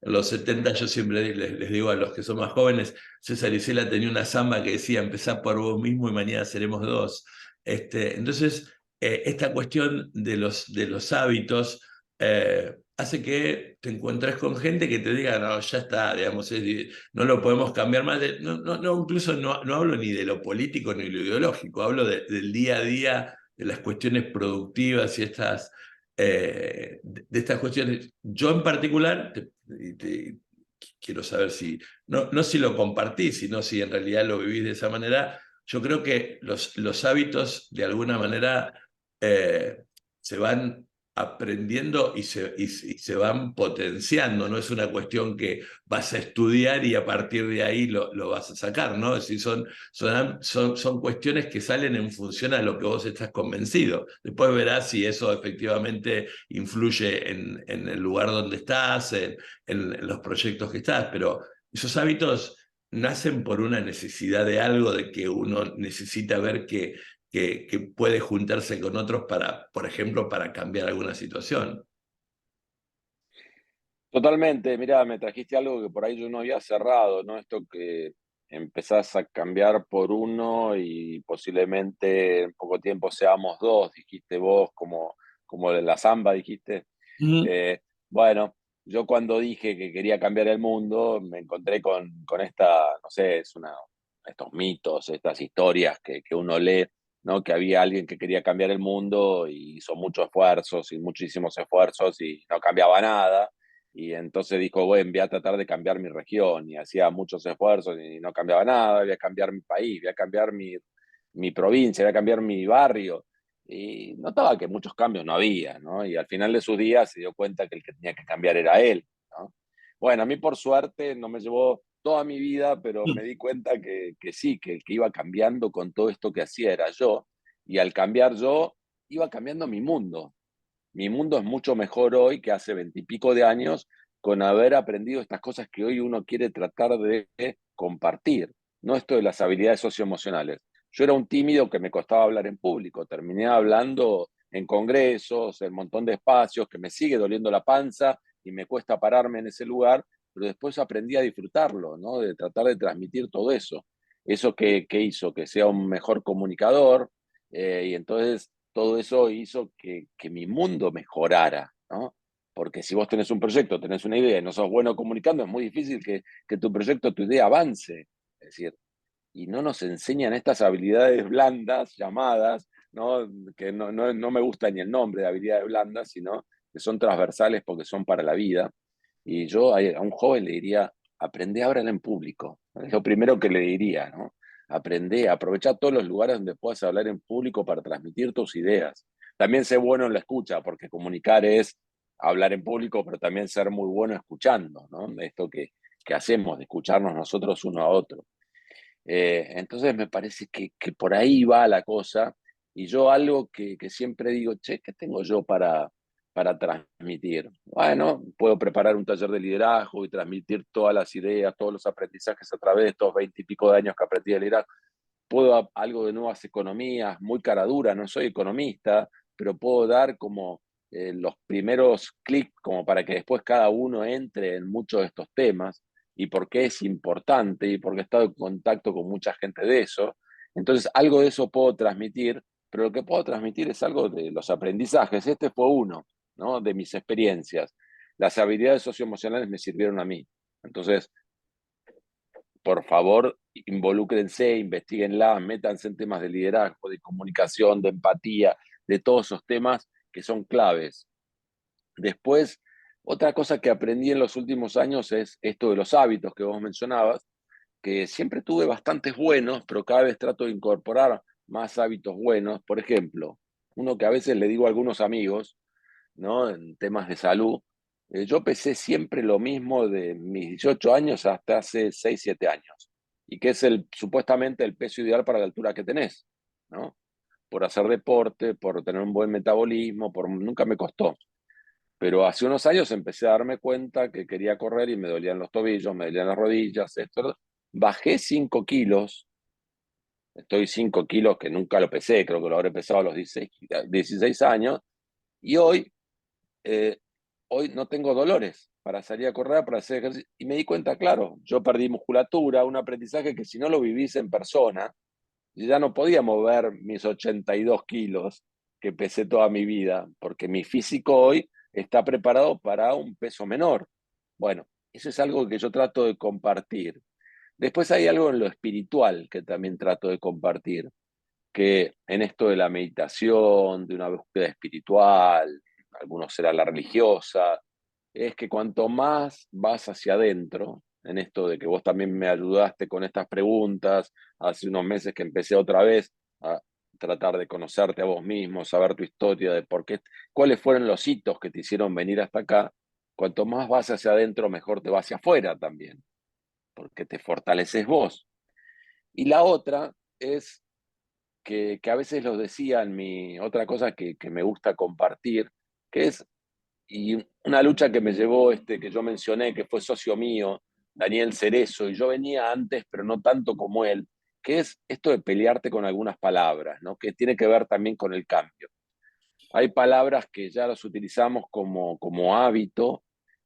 los 70 yo siempre les digo a los que son más jóvenes, César Isela tenía una samba que decía, empezá por vos mismo y mañana seremos dos. Entonces, esta cuestión de los hábitos hace que te encuentres con gente que te diga, no, ya está, digamos, no lo podemos cambiar más. No, incluso no hablo ni de lo político ni de lo ideológico, hablo del día a día, de las cuestiones productivas y de estas cuestiones. Yo en particular, quiero saber si, no si lo compartís, sino si en realidad lo vivís de esa manera. Yo creo que los hábitos de alguna manera eh, se van aprendiendo y se van potenciando, no es una cuestión que vas a estudiar y a partir de ahí lo vas a sacar, ¿no? Es decir, son cuestiones que salen en función a lo que vos estás convencido. Después verás si eso efectivamente influye en el lugar donde estás, en los proyectos que estás, pero esos hábitos nacen por una necesidad de algo, de que uno necesita ver que puede juntarse con otros para, por ejemplo, para cambiar alguna situación. Totalmente, mira, me trajiste algo que por ahí yo no había cerrado, ¿no? Esto que empezás a cambiar por uno y posiblemente en poco tiempo seamos dos, dijiste vos, como de la samba, dijiste. Mm. Eh, bueno, yo cuando dije que quería cambiar el mundo, me encontré con esta, no sé, estos mitos, estas historias que uno lee, ¿no? Que había alguien que quería cambiar el mundo y hizo muchos esfuerzos y muchísimos esfuerzos y no cambiaba nada. Y entonces dijo, bueno, voy a tratar de cambiar mi región y hacía muchos esfuerzos y no cambiaba nada, voy a cambiar mi país, voy a cambiar mi provincia, voy a cambiar mi barrio. Y notaba que muchos cambios no había, ¿no? Y al final de sus días se dio cuenta que el que tenía que cambiar era él, ¿no? Bueno, a mí por suerte no me llevó toda mi vida, pero me di cuenta que sí, que el que iba cambiando con todo esto que hacía era yo, y al cambiar yo, iba cambiando mi mundo. Mi mundo es mucho mejor hoy que hace 20 y pico de años con haber aprendido estas cosas que hoy uno quiere tratar de compartir, no esto de las habilidades socioemocionales. Yo era un tímido que me costaba hablar en público, terminé hablando en congresos, en un montón de espacios, que me sigue doliendo la panza y me cuesta pararme en ese lugar, pero después aprendí a disfrutarlo, ¿no? De tratar de transmitir todo eso. Eso que hizo que sea un mejor comunicador, y entonces todo eso hizo que mi mundo mejorara, ¿no? Porque si vos tenés un proyecto, tenés una idea y no sos bueno comunicando, es muy difícil que tu proyecto, tu idea avance. Es decir, y no nos enseñan estas habilidades blandas llamadas, ¿no? Que no me gusta ni el nombre de habilidades blandas, sino que son transversales porque son para la vida. Y yo a un joven le diría, aprende a hablar en público. Es lo primero que le diría, ¿no? Aprende, aprovecha todos los lugares donde puedas hablar en público para transmitir tus ideas. También sé bueno en la escucha, porque comunicar es hablar en público, pero también ser muy bueno escuchando, ¿no? Esto que hacemos, de escucharnos nosotros uno a otro. Entonces me parece que por ahí va la cosa. Y yo algo que siempre digo, che, ¿qué tengo yo para transmitir? Bueno, puedo preparar un taller de liderazgo y transmitir todas las ideas, todos los aprendizajes a través de estos 20 y pico de años que aprendí a liderazgo. Puedo algo de nuevas economías, muy cara dura, no soy economista, pero puedo dar como los primeros clics como para que después cada uno entre en muchos de estos temas y por qué es importante y porque he estado en contacto con mucha gente de eso. Entonces, algo de eso puedo transmitir, pero lo que puedo transmitir es algo de los aprendizajes. Este fue uno, ¿no? De mis experiencias. Las habilidades socioemocionales me sirvieron a mí. Entonces, por favor, involúcrense, investiguenla, métanse en temas de liderazgo, de comunicación, de empatía, de todos esos temas que son claves. Después, otra cosa que aprendí en los últimos años es esto de los hábitos que vos mencionabas, que siempre tuve bastantes buenos, pero cada vez trato de incorporar más hábitos buenos. Por ejemplo, uno que a veces le digo a algunos amigos, ¿no? En temas de salud, yo pesé siempre lo mismo de mis 18 años hasta hace 6 7 años, y que es supuestamente el peso ideal para la altura que tenés, ¿no? Por hacer deporte, por tener un buen metabolismo, nunca me costó. Pero hace unos años empecé a darme cuenta que quería correr y me dolían los tobillos, me dolían las rodillas, esto. Bajé 5 kilos, estoy 5 kilos que nunca lo pesé, creo que lo habré pesado a los 16 años, y eh, hoy no tengo dolores para salir a correr, para hacer ejercicio. Y me di cuenta, claro, yo perdí musculatura, un aprendizaje que si no lo vivís en persona, yo ya no podía mover mis 82 kilos que pesé toda mi vida, porque mi físico hoy está preparado para un peso menor. Bueno, eso es algo que yo trato de compartir. Después hay algo en lo espiritual que también trato de compartir, que en esto de la meditación, de una búsqueda espiritual, algunos será la religiosa, es que cuanto más vas hacia adentro, en esto de que vos también me ayudaste con estas preguntas, hace unos meses que empecé otra vez a tratar de conocerte a vos mismo, saber tu historia, de por qué, cuáles fueron los hitos que te hicieron venir hasta acá, cuanto más vas hacia adentro, mejor te vas hacia afuera también, porque te fortaleces vos. Y la otra es que a veces lo decía en mi otra cosa que me gusta compartir, que es, y una lucha que me llevó, que yo mencioné, que fue socio mío, Daniel Cerezo, y yo venía antes, pero no tanto como él, que es esto de pelearte con algunas palabras, ¿no? Que tiene que ver también con el cambio. Hay palabras que ya las utilizamos como hábito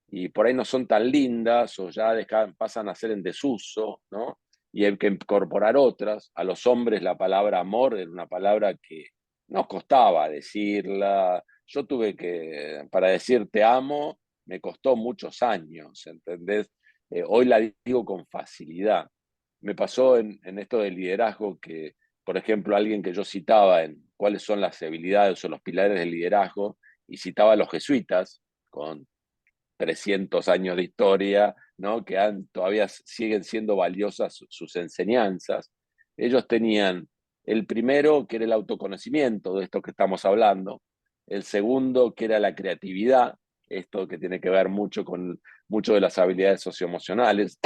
y por ahí no son tan lindas o ya pasan a ser en desuso, ¿no? Y hay que incorporar otras. A los hombres la palabra amor era una palabra que nos costaba decirla. Yo tuve que, para decir te amo, me costó muchos años, ¿entendés? Hoy la digo con facilidad. Me pasó en esto del liderazgo que, por ejemplo, alguien que yo citaba en cuáles son las habilidades o los pilares del liderazgo, y citaba a los jesuitas, con 300 años de historia, ¿no? Que todavía siguen siendo valiosas sus enseñanzas. Ellos tenían el primero, que era el autoconocimiento, de esto que estamos hablando, el segundo, que era la creatividad, esto que tiene que ver mucho con mucho de las habilidades socioemocionales,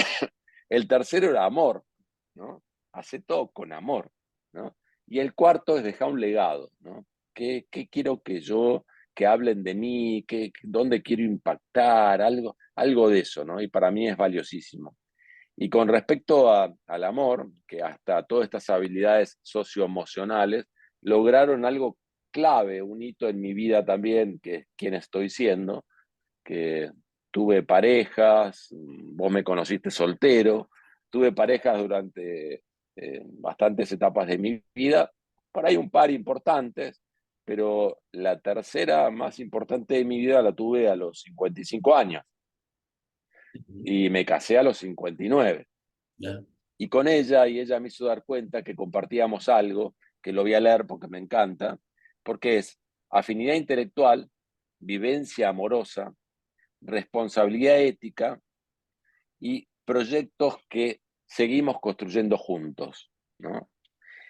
el tercero era amor, ¿no? Hace todo con amor, ¿no? Y el cuarto es dejar un legado, ¿no? ¿Qué quiero que hablen de mí? ¿Dónde quiero impactar? Algo de eso, ¿no? Y para mí es valiosísimo. Y con respecto al amor, que hasta todas estas habilidades socioemocionales lograron algo clave, un hito en mi vida también, que es quien estoy siendo, que tuve parejas, vos me conociste soltero, tuve parejas durante bastantes etapas de mi vida, por ahí un par importantes, pero la tercera más importante de mi vida la tuve a los 55 años Ujú. y me casé a los 59. Ya. Y con ella, y ella me hizo dar cuenta que compartíamos algo, que lo voy a leer porque me encanta, porque es afinidad intelectual, vivencia amorosa, responsabilidad ética y proyectos que seguimos construyendo juntos, ¿no?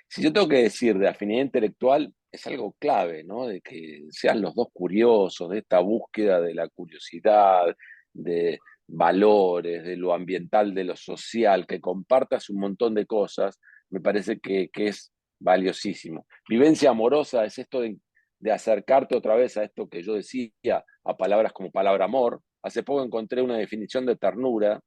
Si yo tengo que decir de afinidad intelectual, es algo clave, ¿no? De que sean los dos curiosos, de esta búsqueda de la curiosidad, de valores, de lo ambiental, de lo social, que compartas un montón de cosas, me parece que es valiosísimo. Vivencia amorosa es esto de acercarte otra vez a esto que yo decía, a palabras como palabra amor. Hace poco encontré una definición de ternura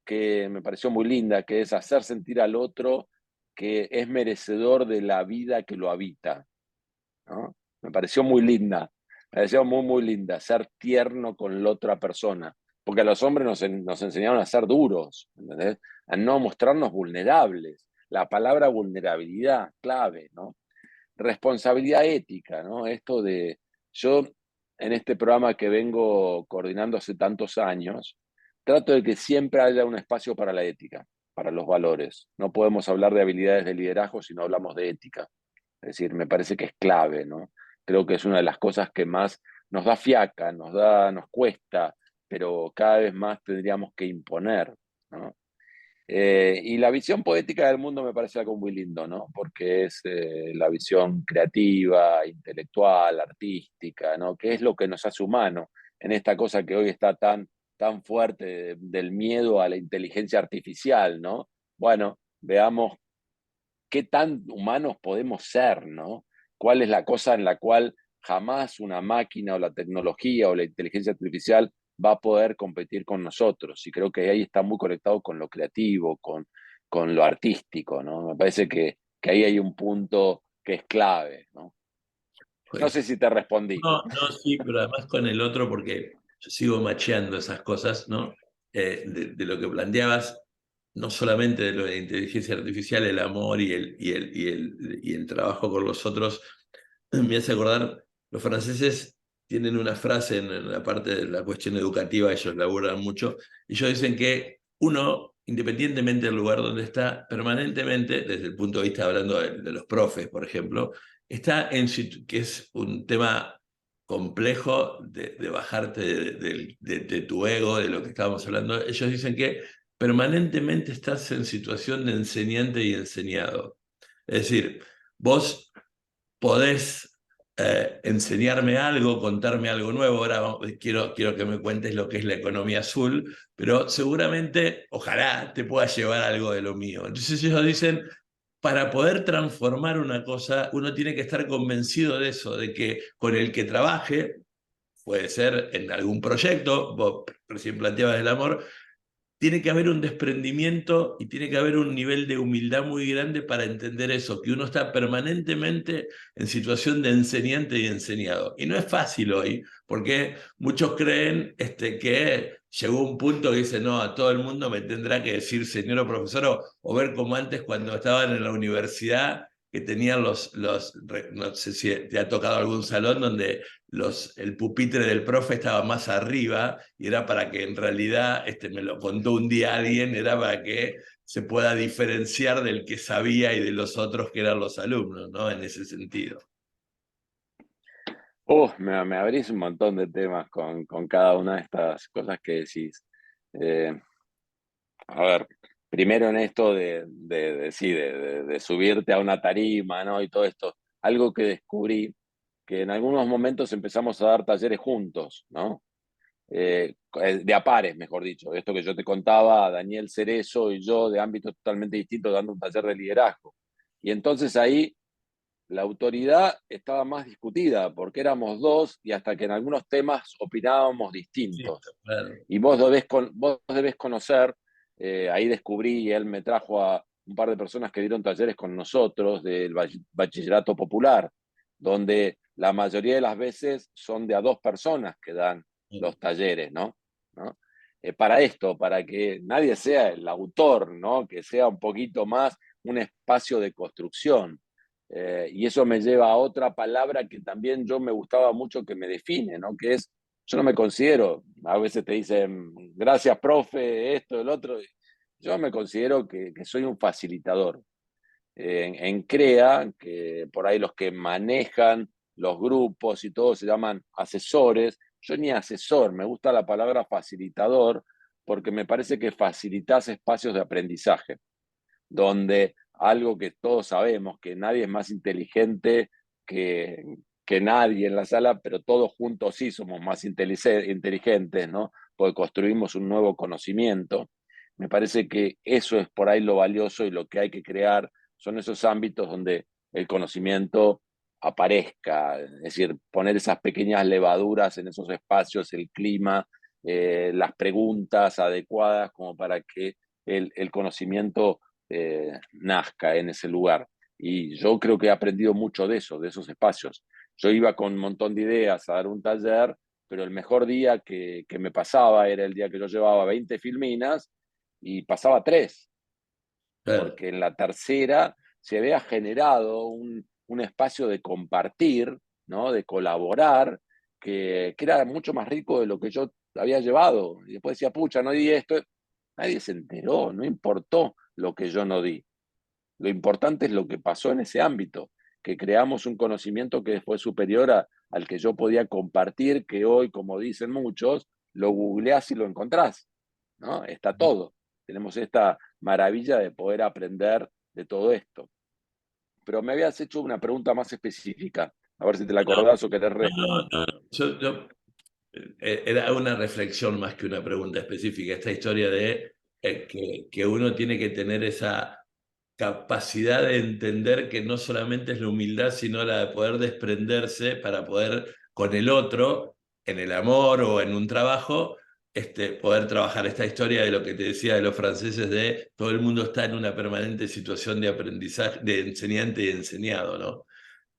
que me pareció muy linda, que es hacer sentir al otro que es merecedor de la vida que lo habita, ¿no? Me pareció muy linda, me pareció muy, muy linda, ser tierno con la otra persona, porque a los hombres nos enseñaron a ser duros, ¿entendés? A no mostrarnos vulnerables. La palabra vulnerabilidad, clave, ¿no? Responsabilidad ética, ¿no? Esto de, yo en este programa que vengo coordinando hace tantos años, trato de que siempre haya un espacio para la ética, para los valores. No podemos hablar de habilidades de liderazgo si no hablamos de ética. Es decir, me parece que es clave, ¿no? Creo que es una de las cosas que más nos da fiaca, nos cuesta, pero cada vez más tendríamos que imponer, ¿no? Y la visión poética del mundo me parece algo muy lindo, ¿no? Porque es la visión creativa, intelectual, artística, ¿no? Que es lo que nos hace humanos en esta cosa que hoy está tan fuerte del miedo a la inteligencia artificial, ¿no? Bueno, veamos qué tan humanos podemos ser, ¿no? ¿Cuál es la cosa en la cual jamás una máquina o la tecnología o la inteligencia artificial va a poder competir con nosotros? Y creo que ahí está muy conectado con lo creativo, con lo artístico, ¿no? Me parece que ahí hay un punto que es clave, ¿no? No sé Pues si te respondí. no, no, sí, pero además con el otro, porque yo sigo macheando esas cosas, ¿no? De lo que planteabas, no solamente de lo de la inteligencia artificial, el amor y el trabajo con los otros, me hace acordar, los franceses tienen una frase en la parte de la cuestión educativa, ellos laburan mucho, y ellos dicen que uno, independientemente del lugar donde está, permanentemente, desde el punto de vista hablando de los profes, por ejemplo, está que es un tema complejo de bajarte de tu ego, de lo que estábamos hablando. Ellos dicen que permanentemente estás en situación de enseñante y enseñado. Es decir, vos podés enseñarme algo, contarme algo nuevo. Ahora quiero que me cuentes lo que es la economía azul, pero seguramente, ojalá te pueda llevar algo de lo mío. Entonces ellos dicen, para poder transformar una cosa, uno tiene que estar convencido de eso, de que con el que trabaje, puede ser en algún proyecto, vos recién planteabas el amor, tiene que haber un desprendimiento y tiene que haber un nivel de humildad muy grande para entender eso, que uno está permanentemente en situación de enseñante y enseñado. Y no es fácil hoy, porque muchos creen que llegó un punto que dice, no, a todo el mundo me tendrá que decir señor o profesor, o ver como antes cuando estaban en la universidad, que tenían no sé si te ha tocado algún salón donde el pupitre del profe estaba más arriba y era para que en realidad, me lo contó un día alguien, era para que se pueda diferenciar del que sabía y de los otros que eran los alumnos, ¿no? En ese sentido. Me abrís un montón de temas con cada una de estas cosas que decís. Eh, A ver, primero en esto sí, de subirte a una tarima, ¿no? Y todo esto, algo que descubrí, que en algunos momentos empezamos a dar talleres juntos, ¿no? De a pares, mejor dicho. Esto que yo te contaba, Daniel Cerezo y yo, de ámbitos totalmente distintos, dando un taller de liderazgo. Y entonces ahí la autoridad estaba más discutida, porque éramos dos y hasta que en algunos temas opinábamos Sí, distintos. claro. Y vos debés conocer, ahí descubrí, y él me trajo a un par de personas que dieron talleres con nosotros del bachillerato popular, donde la mayoría de las veces son de a dos personas que dan los talleres, ¿no? ¿No? Para esto, para que nadie sea el autor, ¿no? Que sea un poquito más un espacio de construcción. Y eso me lleva a otra palabra que también yo me gustaba mucho que me define, ¿no? Que es, yo no me considero, a veces te dicen, gracias, profe, esto, el otro. yo me considero que soy un facilitador. En CREA, que por ahí los que manejan los grupos y todo se llaman asesores. Yo ni asesor, me gusta la palabra facilitador, porque me parece que facilitas espacios de aprendizaje, donde algo que todos sabemos, que nadie es más inteligente que, que nadie en la sala, pero todos juntos sí somos más inteligentes, ¿no? Porque construimos un nuevo conocimiento. Me parece que eso es por ahí lo valioso y lo que hay que crear son esos ámbitos donde el conocimiento aparezca, es decir, poner esas pequeñas levaduras en esos espacios, el clima, las preguntas adecuadas como para que el conocimiento nazca en ese lugar. Y yo creo que he aprendido mucho de eso, de esos espacios. Yo iba con un montón de ideas a dar un taller, pero el mejor día que me pasaba era el día que yo llevaba 20 filminas y pasaba 3, Claro, porque en la tercera se había generado un espacio de compartir, ¿no? De colaborar, que era mucho más rico de lo que yo había llevado. Y después decía, pucha, no di esto. Nadie se enteró, no importó lo que yo no di. Lo importante es lo que pasó en ese ámbito, que creamos un conocimiento que fue superior al que yo podía compartir, que hoy, como dicen muchos, lo googleás y lo encontrás, ¿no? Está todo. Tenemos esta maravilla de poder aprender de todo esto. Pero me habías hecho una pregunta más específica, a ver si te la no, acordás o querés. no. Era una reflexión más que una pregunta específica, esta historia de que uno tiene que tener esa capacidad de entender que no solamente es la humildad, sino la de poder desprenderse para poder con el otro, en el amor o en un trabajo, poder trabajar esta historia de lo que te decía de los franceses, de todo el mundo está en una permanente situación de aprendizaje, de enseñante y enseñado, ¿no?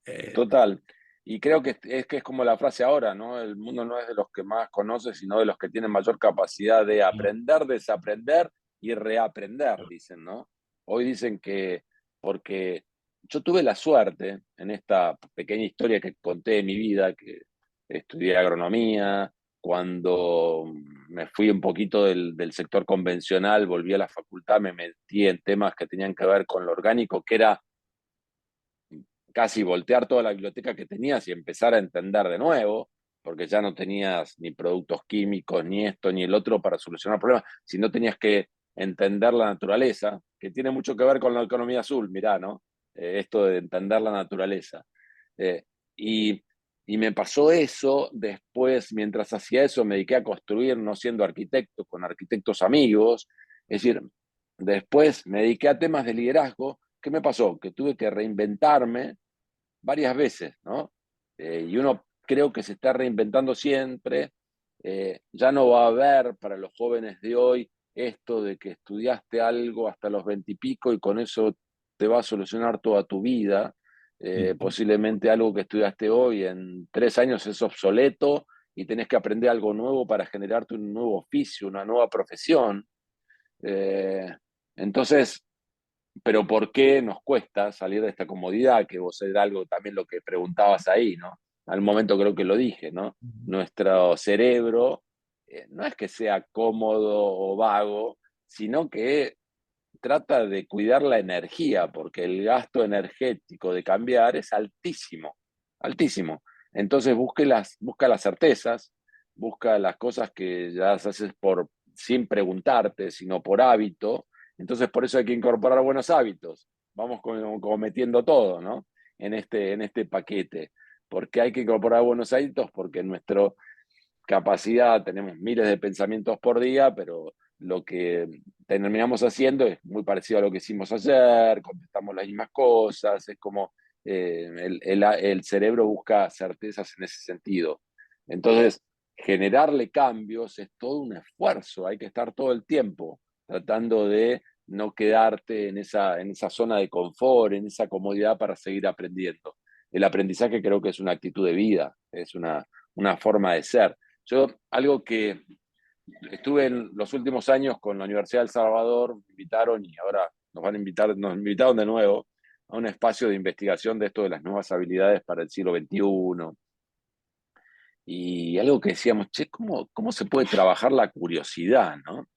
Eh, Total. Y creo que es como la frase ahora, ¿no? El mundo no es de los que más conoce, sino de los que tienen mayor capacidad de aprender, desaprender y reaprender, dicen, ¿no? Hoy dicen que, porque yo tuve la suerte en esta pequeña historia que conté de mi vida, que estudié agronomía, cuando me fui un poquito del sector convencional, volví a la facultad, me metí en temas que tenían que ver con lo orgánico, que era casi voltear toda la biblioteca que tenías y empezar a entender de nuevo, porque ya no tenías ni productos químicos, ni esto, ni el otro para solucionar problemas, sino tenías que entender la naturaleza, que tiene mucho que ver con la economía azul, mirá, ¿no? Esto de entender la naturaleza. Eh, y, y me pasó eso, después, mientras hacía eso, me dediqué a construir, no siendo arquitecto, con arquitectos amigos, es decir, después me dediqué a temas de liderazgo. ¿Qué me pasó? Que tuve que reinventarme varias veces, ¿no? Y uno creo que se está reinventando siempre. Ya no va a haber para los jóvenes de hoy esto de que estudiaste algo hasta los 20 y pico y con eso te va a solucionar toda tu vida. Posiblemente algo que estudiaste hoy en 3 años es obsoleto y tenés que aprender algo nuevo para generarte un nuevo oficio, una nueva profesión. Eh, entonces, pero ¿por qué nos cuesta salir de esta comodidad? Que vos era algo también lo que preguntabas ahí, ¿no? Al momento creo que lo dije, ¿no? Nuestro cerebro no es que sea cómodo o vago, sino que trata de cuidar la energía, porque el gasto energético de cambiar es altísimo, altísimo. Entonces busca las certezas, busca las cosas que ya haces sin preguntarte, sino por hábito. Entonces por eso hay que incorporar buenos hábitos. Vamos como metiendo todo, ¿no? En este paquete. ¿Por qué hay que incorporar buenos hábitos? Porque nuestra capacidad, tenemos miles de pensamientos por día, pero lo que terminamos haciendo es muy parecido a lo que hicimos ayer, contestamos las mismas cosas, es como el cerebro busca certezas en ese sentido. Entonces, generarle cambios es todo un esfuerzo, hay que estar todo el tiempo tratando de no quedarte en esa zona de confort, en esa comodidad para seguir aprendiendo. El aprendizaje creo que es una actitud de vida, es una forma de ser. Yo, algo que estuve en los últimos años con la Universidad del Salvador, me invitaron y ahora nos van a invitar, nos invitaron de nuevo a un espacio de investigación de esto de las nuevas habilidades para el siglo XXI. Y algo que decíamos, che, ¿cómo se puede trabajar la curiosidad, no?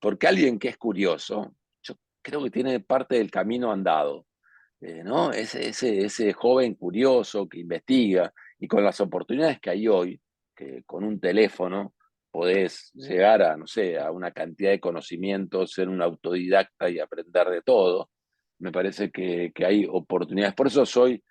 porque alguien que es curioso, yo creo que tiene parte del camino andado, ¿no? Ese joven curioso que investiga y con las oportunidades que hay hoy, que con un teléfono podés llegar a, no sé, a una cantidad de conocimientos, ser un autodidacta y aprender de todo, me parece que hay oportunidades. Por eso soy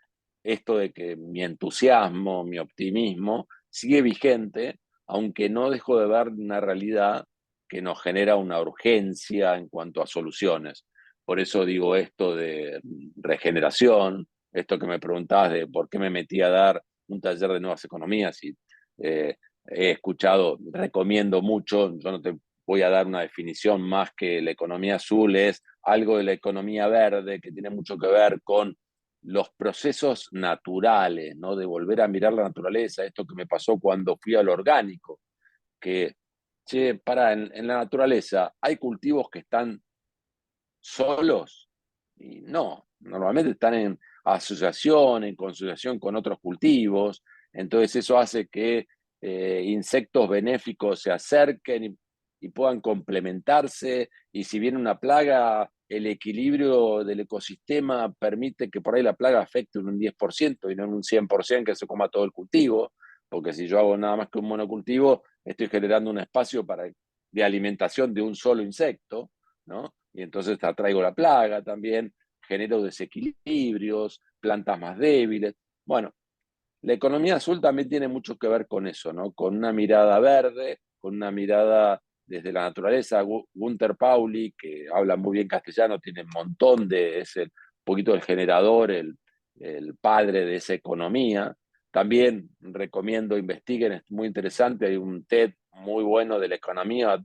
esto de que mi entusiasmo, mi optimismo sigue vigente, aunque no dejo de ver una realidad que nos genera una urgencia en cuanto a soluciones. Por eso digo esto de regeneración, esto que me preguntabas de por qué me metí a dar un taller de nuevas economías y eh, he escuchado, recomiendo mucho, yo no te voy a dar una definición más que la economía azul, es algo de la economía verde que tiene mucho que ver con los procesos naturales, ¿no? De volver a mirar la naturaleza, esto que me pasó cuando fui al orgánico, que, che, en la naturaleza hay cultivos que están solos y no, normalmente están en asociación, en consociación con otros cultivos, entonces eso hace que insectos benéficos se acerquen y puedan complementarse, y si viene una plaga, el equilibrio del ecosistema permite que por ahí la plaga afecte un 10% y no en un 100% que se coma todo el cultivo, porque si yo hago nada más que un monocultivo, estoy generando un espacio de alimentación de un solo insecto, ¿no? Y entonces atraigo la plaga también, genero desequilibrios, plantas más débiles. Bueno, la economía azul también tiene mucho que ver con eso, ¿no? Con una mirada verde, con una mirada desde la naturaleza. Gunther Pauli, que habla muy bien castellano, tiene un montón es el poquito el generador, el padre de esa economía. También recomiendo, investiguen, es muy interesante, hay un TED muy bueno de la economía,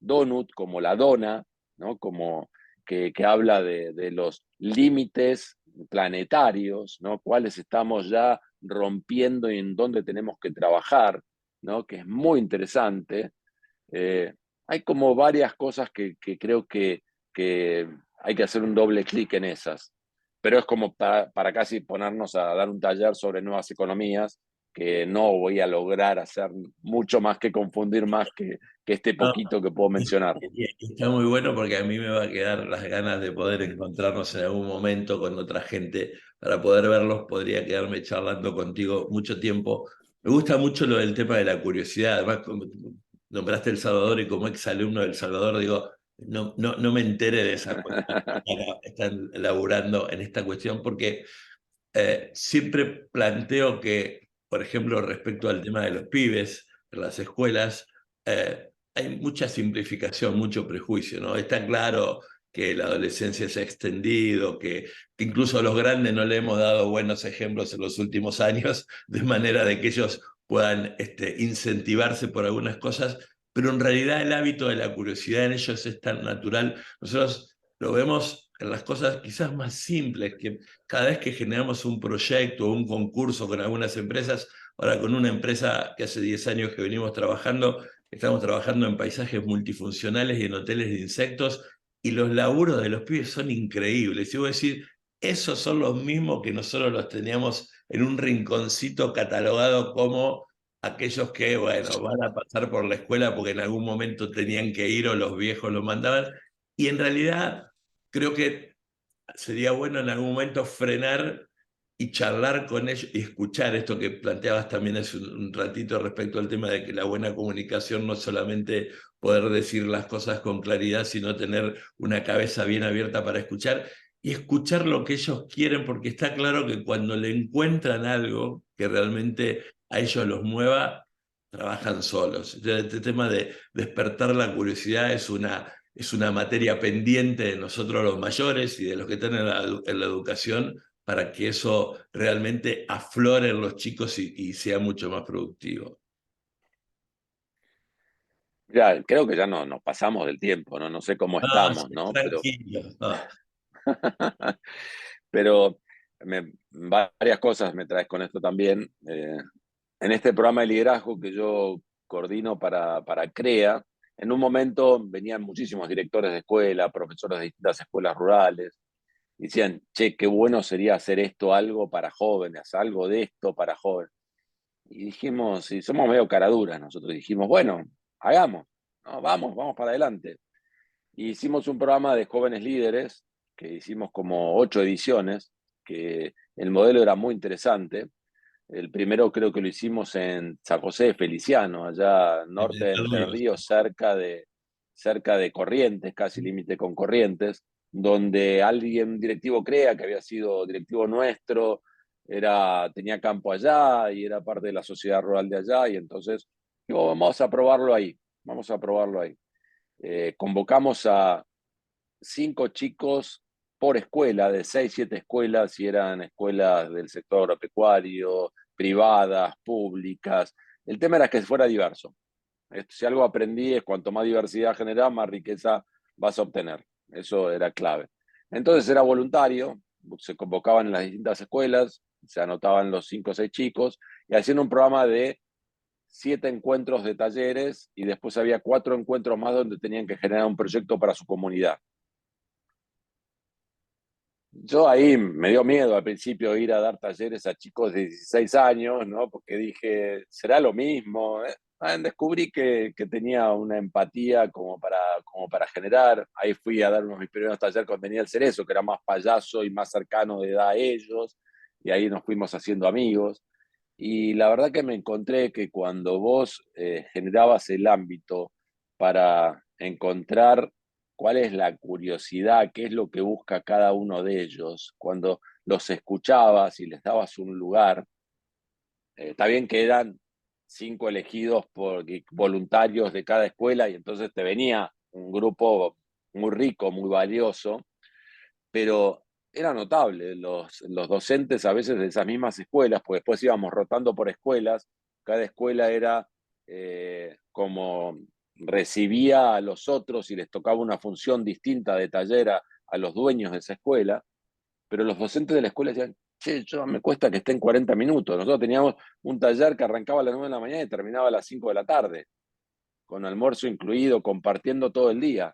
Donut, como la dona, ¿no? Como que habla de los límites planetarios, ¿no? Cuáles estamos ya rompiendo y en dónde tenemos que trabajar, ¿no? Que es muy interesante. Eh, Hay como varias cosas que creo que hay que hacer un doble clic en esas, pero es como para casi ponernos a dar un taller sobre nuevas economías, que no voy a lograr hacer mucho más que confundir más que este No, poquito que puedo mencionar. está muy bueno porque a mí me va a quedar las ganas de poder encontrarnos en algún momento con otra gente para poder verlos. Podría quedarme charlando contigo mucho tiempo. Me gusta mucho lo del tema de la curiosidad. Además, como nombraste El Salvador y como exalumno del Salvador, digo, no me entere de esa cuestión. Están laburando en esta cuestión porque siempre planteo que, por ejemplo, respecto al tema de los pibes en las escuelas, hay mucha simplificación, mucho prejuicio, ¿no? Está claro que la adolescencia se ha extendido, que incluso a los grandes no le hemos dado buenos ejemplos en los últimos años, de manera de que ellos puedan incentivarse por algunas cosas, pero en realidad el hábito de la curiosidad en ellos es tan natural. Nosotros lo vemos en las cosas quizás más simples, que cada vez que generamos un proyecto o un concurso con algunas empresas, ahora con una empresa que hace 10 años que venimos trabajando, estamos trabajando en paisajes multifuncionales y en hoteles de insectos, y los laburos de los pibes son increíbles. Y voy a decir, esos son los mismos que nosotros los teníamos en un rinconcito catalogado como aquellos que, bueno, van a pasar por la escuela porque en algún momento tenían que ir o los viejos los mandaban. Y en realidad creo que sería bueno en algún momento frenar y charlar con ellos y escuchar esto que planteabas también hace un ratito respecto al tema de que la buena comunicación no es solamente poder decir las cosas con claridad, sino tener una cabeza bien abierta para escuchar y escuchar lo que ellos quieren, porque está claro que cuando le encuentran algo que realmente a ellos los mueva, trabajan solos. Este tema de despertar la curiosidad es una materia pendiente de nosotros los mayores y de los que están en la educación para que eso realmente aflore en los chicos y sea mucho más productivo. Ya, creo que ya no, nos pasamos del tiempo, ¿no? No sé cómo Ah, estamos, sí, ¿no? tranquilo. Ah, Pero varias cosas me traes con esto también. En este programa de liderazgo que yo coordino para CREA, en un momento venían muchísimos directores de escuela, profesores de distintas escuelas rurales, y decían, che, qué bueno sería hacer esto, algo para jóvenes, algo de esto para jóvenes. Y dijimos, y somos medio caraduras nosotros, dijimos, bueno, hagamos. No, vamos, vamos para adelante. Y hicimos un programa de jóvenes líderes, que hicimos como 8 ediciones, que el modelo era muy interesante. El primero creo que lo hicimos en San José de Feliciano, allá al En norte de Entre Entre Ríos. Ríos, cerca de Corrientes, casi límite con Corrientes, donde alguien directivo crea que había sido directivo nuestro, tenía campo allá y era parte de la sociedad rural de allá, y entonces digo, vamos a probarlo ahí, vamos a probarlo ahí. Convocamos a 5 chicos por escuela, de 6, 7 escuelas, y eran escuelas del sector agropecuario, privadas, públicas. El tema era que fuera diverso. Si algo aprendí es cuanto más diversidad generás, más riqueza vas a obtener. Eso era clave. Entonces era voluntario, se convocaban en las distintas escuelas, se anotaban los 5 o 6 chicos y hacían un programa de 7 encuentros de talleres y después había 4 encuentros más donde tenían que generar un proyecto para su comunidad. Yo ahí me dio miedo al principio ir a dar talleres a chicos de 16 años, ¿no? Porque dije, ¿será lo mismo? Descubrí que tenía una empatía como para generar. Ahí fui a dar unos mis primeros talleres con Daniel Cerezo, que era más payaso y más cercano de edad a ellos, y ahí nos fuimos haciendo amigos. Y la verdad que me encontré que cuando vos generabas el ámbito para encontrar cuál es la curiosidad, qué es lo que busca cada uno de ellos, cuando los escuchabas y les dabas un lugar, está bien que eran 5 elegidos por voluntarios de cada escuela y entonces te venía un grupo muy rico, muy valioso, pero era notable los docentes a veces de esas mismas escuelas, pues después íbamos rotando por escuelas, cada escuela era como recibía a los otros y les tocaba una función distinta de taller a los dueños de esa escuela, pero los docentes de la escuela decían, che, yo me cuesta que estén 40 minutos. Nosotros teníamos un taller que arrancaba a las 9 de la mañana y terminaba a las 5 de la tarde, con almuerzo incluido, compartiendo todo el día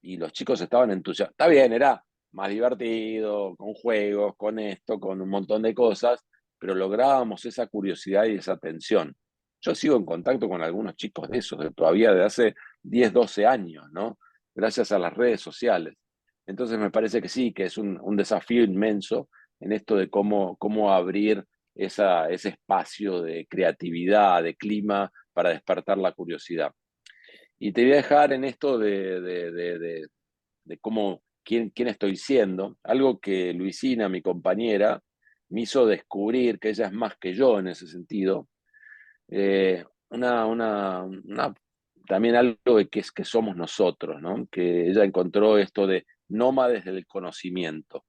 y los chicos estaban entusiasmados. Está bien, era más divertido, con juegos, con esto, con un montón de cosas, pero lográbamos esa curiosidad y esa atención. Yo sigo en contacto con algunos chicos de esos, de todavía de hace 10 12 años, ¿no? Gracias a las redes sociales. Entonces me parece que sí, que es un desafío inmenso en esto de cómo abrir ese espacio de creatividad, de clima para despertar la curiosidad. Y te voy a dejar en esto de quién estoy siendo, algo que Luisina, mi compañera, me hizo descubrir que ella es más que yo en ese sentido. Eh, también algo de que somos nosotros, ¿no? Que ella encontró esto de nómades del conocimiento.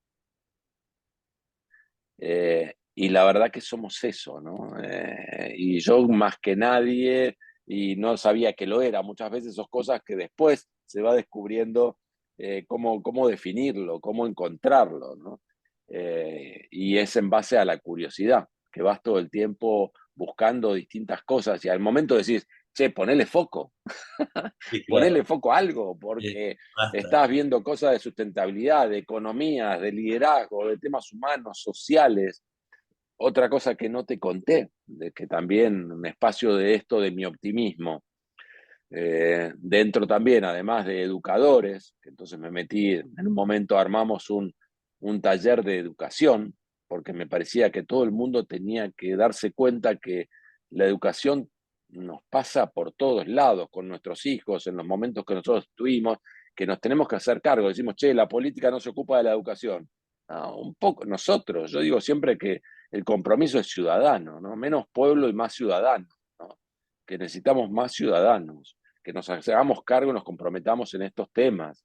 Y la verdad que somos eso, ¿no? Y yo más que nadie, y no sabía que lo era, muchas veces son cosas que después se va descubriendo cómo definirlo, cómo encontrarlo, ¿no? Y es en base a la curiosidad, que vas todo el tiempo buscando distintas cosas y al momento decís, che, ponele foco, Sí, claro. ponerle foco a algo, Eh, porque Basta. estás viendo cosas de sustentabilidad, de economías, de liderazgo, de temas humanos, sociales. Otra cosa que no te conté, de que también un espacio de esto, de mi optimismo, dentro también, además de educadores, que entonces me metí, en un momento armamos un taller de educación, porque me parecía que todo el mundo tenía que darse cuenta que la educación nos pasa por todos lados, con nuestros hijos, en los momentos que nosotros tuvimos, que nos tenemos que hacer cargo. Decimos, che, la política no se ocupa de la educación. No, un poco nosotros, yo digo siempre que el compromiso es ciudadano, ¿no? Menos pueblo y más ciudadanos, ¿no? Que necesitamos más ciudadanos que nos hagamos cargo y nos comprometamos en estos temas.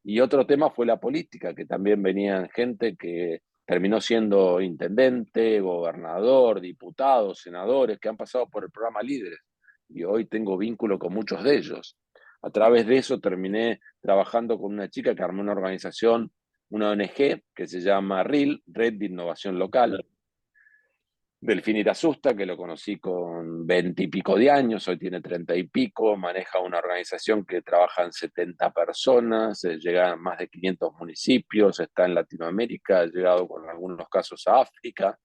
Y otro tema fue la política, que también venían gente que terminó siendo intendente, gobernador, diputado, senadores, que han pasado por el programa Líderes. Y hoy tengo vínculo con muchos de ellos. A través de eso terminé trabajando con una chica que armó una organización, una ONG, que se llama RIL, Red de Innovación Local, Delfín Irasusta, que lo conocí con 20 y pico de años, hoy tiene 30 y pico, maneja una organización que trabaja en 70 personas, llega a más de 500 municipios, está en Latinoamérica, ha llegado con algunos casos a África,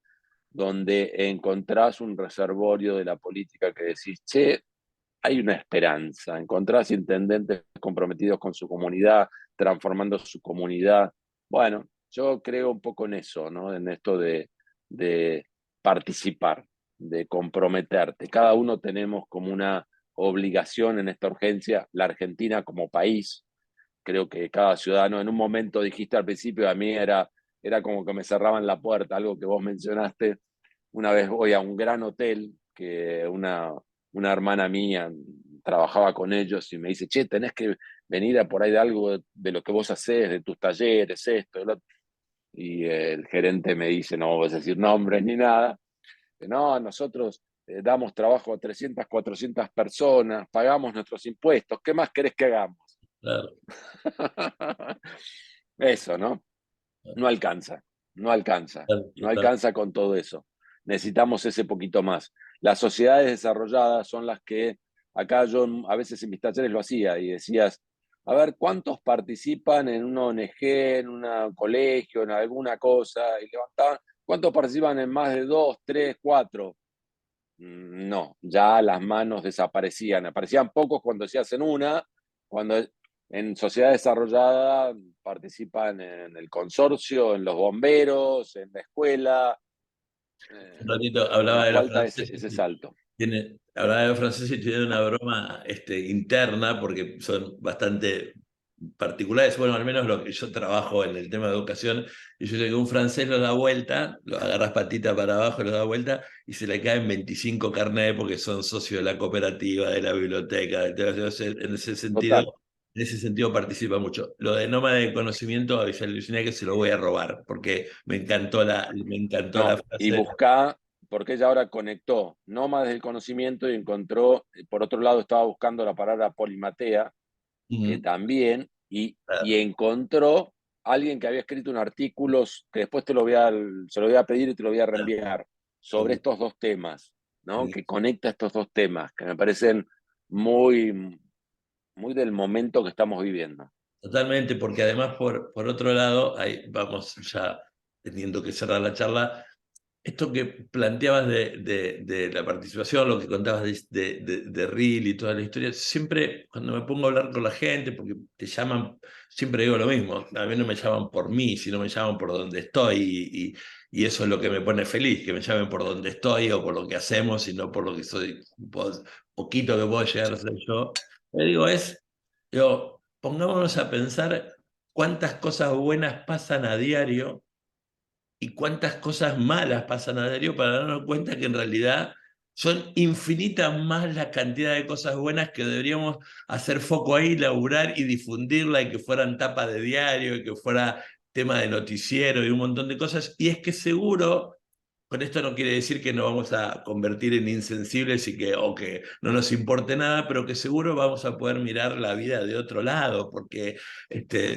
donde encontrás un reservorio de la política que decís, che, hay una esperanza. Encontrás intendentes comprometidos con su comunidad, transformando su comunidad. Bueno, yo creo un poco en eso, ¿no? En esto de participar, de comprometerte. Cada uno tenemos como una obligación en esta urgencia, la Argentina como país. Creo que cada ciudadano, en un momento dijiste al principio, a mí era como que me cerraban la puerta, algo que vos mencionaste. Una vez voy a un gran hotel que una hermana mía trabajaba con ellos y me dice, che, tenés que venir a por ahí de algo de lo que vos hacés, de tus talleres, esto, el otro. Y el gerente me dice, no vas a decir nombres ni nada, que no, nosotros damos trabajo a 300, 400 personas, pagamos nuestros impuestos, ¿qué más querés que hagamos? Claro, Eso, ¿no? No alcanza, no alcanza, claro, no total. alcanza con todo eso. Necesitamos ese poquito más. Las sociedades desarrolladas son las que, acá yo a veces en mis talleres lo hacía y decías, a ver, ¿cuántos participan en una ONG, en un colegio, en alguna cosa? Y levantaban, ¿cuántos participan en más de dos, tres, cuatro? No, ya las manos desaparecían. Aparecían pocos cuando se hacen una, cuando en sociedad desarrollada participan en el consorcio, en los bomberos, en la escuela. Un ratito Nos hablaba de los falta ese, franceses ese y salto. hablaba de los franceses y tiene una broma interna porque son bastante particulares. Bueno, al menos lo que yo trabajo en el tema de educación, y yo sé que un francés lo da vuelta, lo agarras patita para abajo, lo da vuelta y se le caen 25 carnets porque son socios de la cooperativa, de la biblioteca, Total. en ese sentido participa mucho. Lo de nómada de conocimiento, aluciné que se lo voy a robar porque me encantó la No, y frase. buscá, porque ella ahora conectó nómadas del conocimiento y encontró, por otro lado estaba buscando la palabra polimatea, que Ujú. también, y encontró alguien que había escrito un artículo que después se lo voy a pedir y te lo voy a reenviar sobre estos dos temas, ¿no? Que conecta estos dos temas, que me parecen muy, muy del momento que estamos viviendo. Totalmente, porque además por otro lado, ahí vamos ya teniendo que cerrar la charla, esto que planteabas de la participación, lo que contabas de Reel y toda la historia, siempre cuando me pongo a hablar con la gente, porque te llaman, siempre digo lo mismo, a mí no me llaman por mí, sino me llaman por donde estoy y eso es lo que me pone feliz, que me llamen por donde estoy o por lo que hacemos y no por lo que soy, poquito que puedo llegar a ser yo. Le digo, digo, pongámonos a pensar cuántas cosas buenas pasan a diario y cuántas cosas malas pasan a diario para darnos cuenta que en realidad son infinitas más la cantidad de cosas buenas que deberíamos hacer foco ahí, laburar y difundirla y que fueran tapas de diario y que fuera tema de noticiero y un montón de cosas. Y es que seguro, con esto no quiere decir que nos vamos a convertir en insensibles o que no nos importe nada, pero que seguro vamos a poder mirar la vida de otro lado, porque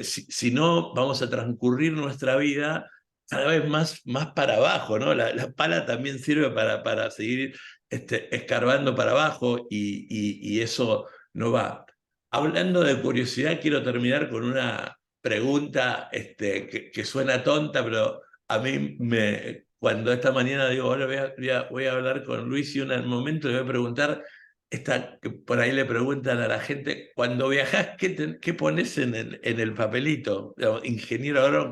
si no, vamos a transcurrir nuestra vida cada vez más para abajo, ¿no? La pala también sirve para seguir escarbando para abajo y eso no va. Hablando de curiosidad, quiero terminar con una pregunta que suena tonta, pero a mí cuando esta mañana digo, ahora voy a hablar con Luis y un momento le voy a preguntar, que por ahí le preguntan a la gente, cuando viajás, ¿qué pones en el papelito? Digamos, ingeniero agrónomo,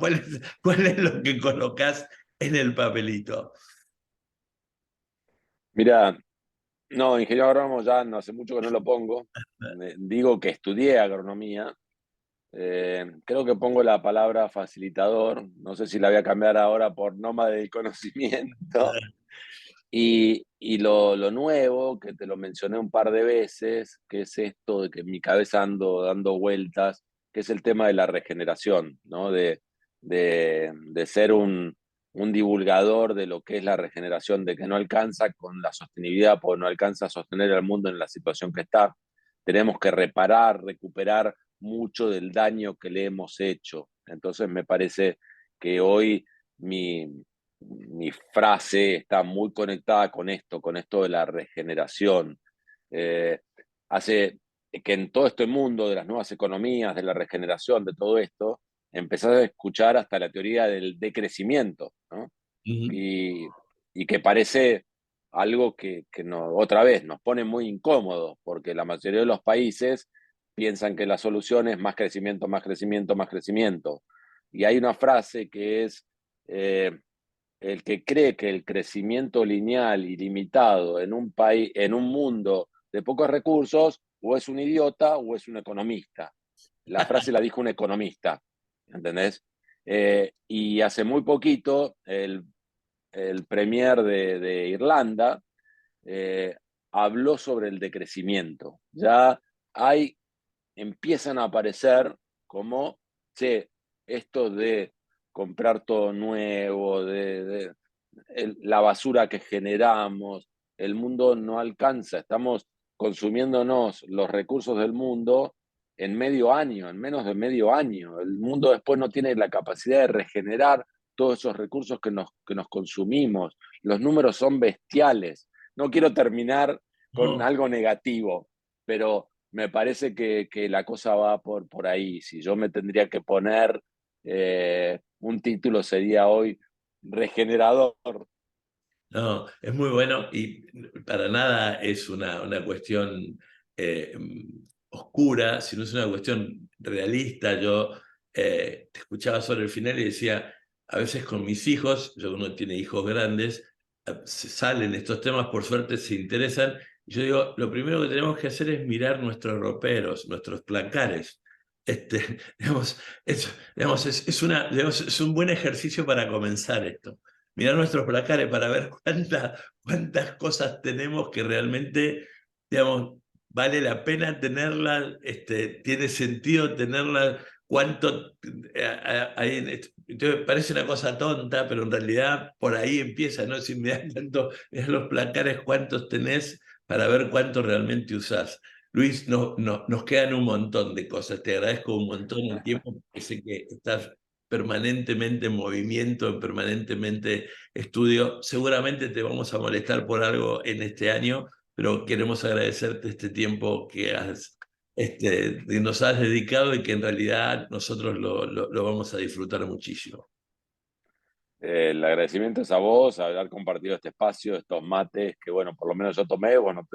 cuál es lo que colocás en el papelito? Mira, no, ingeniero agrónomo ya no hace mucho que no lo pongo. Digo que estudié agronomía. Creo que pongo la palabra facilitador. No sé si la voy a cambiar ahora por nómada del conocimiento. Y lo nuevo, que te lo mencioné un par de veces, que es esto de que en mi cabeza ando dando vueltas, que es el tema de la regeneración, ¿no? De ser un divulgador de lo que es la regeneración, de que no alcanza con la sostenibilidad, porque no alcanza a sostener al mundo en la situación que está. Tenemos que reparar, recuperar mucho del daño que le hemos hecho. Entonces me parece que hoy mi, mi frase está muy conectada con esto de la regeneración. Eh, hace que en todo este mundo de las nuevas economías, de la regeneración, de todo esto, empezás a escuchar hasta la teoría del decrecimiento, ¿no? Ujú. Y, y que parece algo que otra vez nos pone muy incómodos, porque la mayoría de los países piensan que la solución es más crecimiento, más crecimiento, más crecimiento. Y hay una frase que es, el que cree que el crecimiento lineal ilimitado en un país, en un mundo de pocos recursos, o es un idiota o es un economista. La frase la dijo un economista, ¿entendés? Y hace muy poquito, el premier de Irlanda eh, habló sobre el decrecimiento. Ya hay, empiezan a aparecer como, che, esto de comprar todo nuevo, la basura que generamos, el mundo no alcanza, estamos consumiéndonos los recursos del mundo en medio año, en menos de medio año. El mundo después no tiene la capacidad de regenerar todos esos recursos que nos consumimos. Los números son bestiales. No quiero terminar con No, algo negativo, pero me parece que la cosa va por ahí. Si yo me tendría que poner un título sería hoy regenerador. no, es muy bueno y para nada es una cuestión eh, oscura, sino es una cuestión realista. Yo te escuchaba sobre el final y decía, a veces con mis hijos, yo uno tiene hijos grandes, se salen estos temas, por suerte se interesan. Y yo digo, lo primero que tenemos que hacer es mirar nuestros roperos, nuestros placares. Digamos, es un buen ejercicio para comenzar esto, mirar nuestros placares para ver cuántas cosas tenemos que realmente, digamos, vale la pena tenerlas, tiene sentido tenerlas, cuánto hay en esto. Entonces parece una cosa tonta, pero en realidad por ahí empieza, ¿no? Si me das tanto, mirá los placares cuántos tenés para ver cuánto realmente usás. Luis, nos quedan un montón de cosas. Te agradezco un montón el tiempo, porque sé que estás permanentemente en movimiento, permanentemente estudio. Seguramente te vamos a molestar por algo en este año, pero queremos agradecerte este tiempo que nos has dedicado y que en realidad nosotros lo vamos a disfrutar muchísimo. El agradecimiento es a vos, haber compartido este espacio, estos mates, que bueno, por lo menos yo tomé, bueno,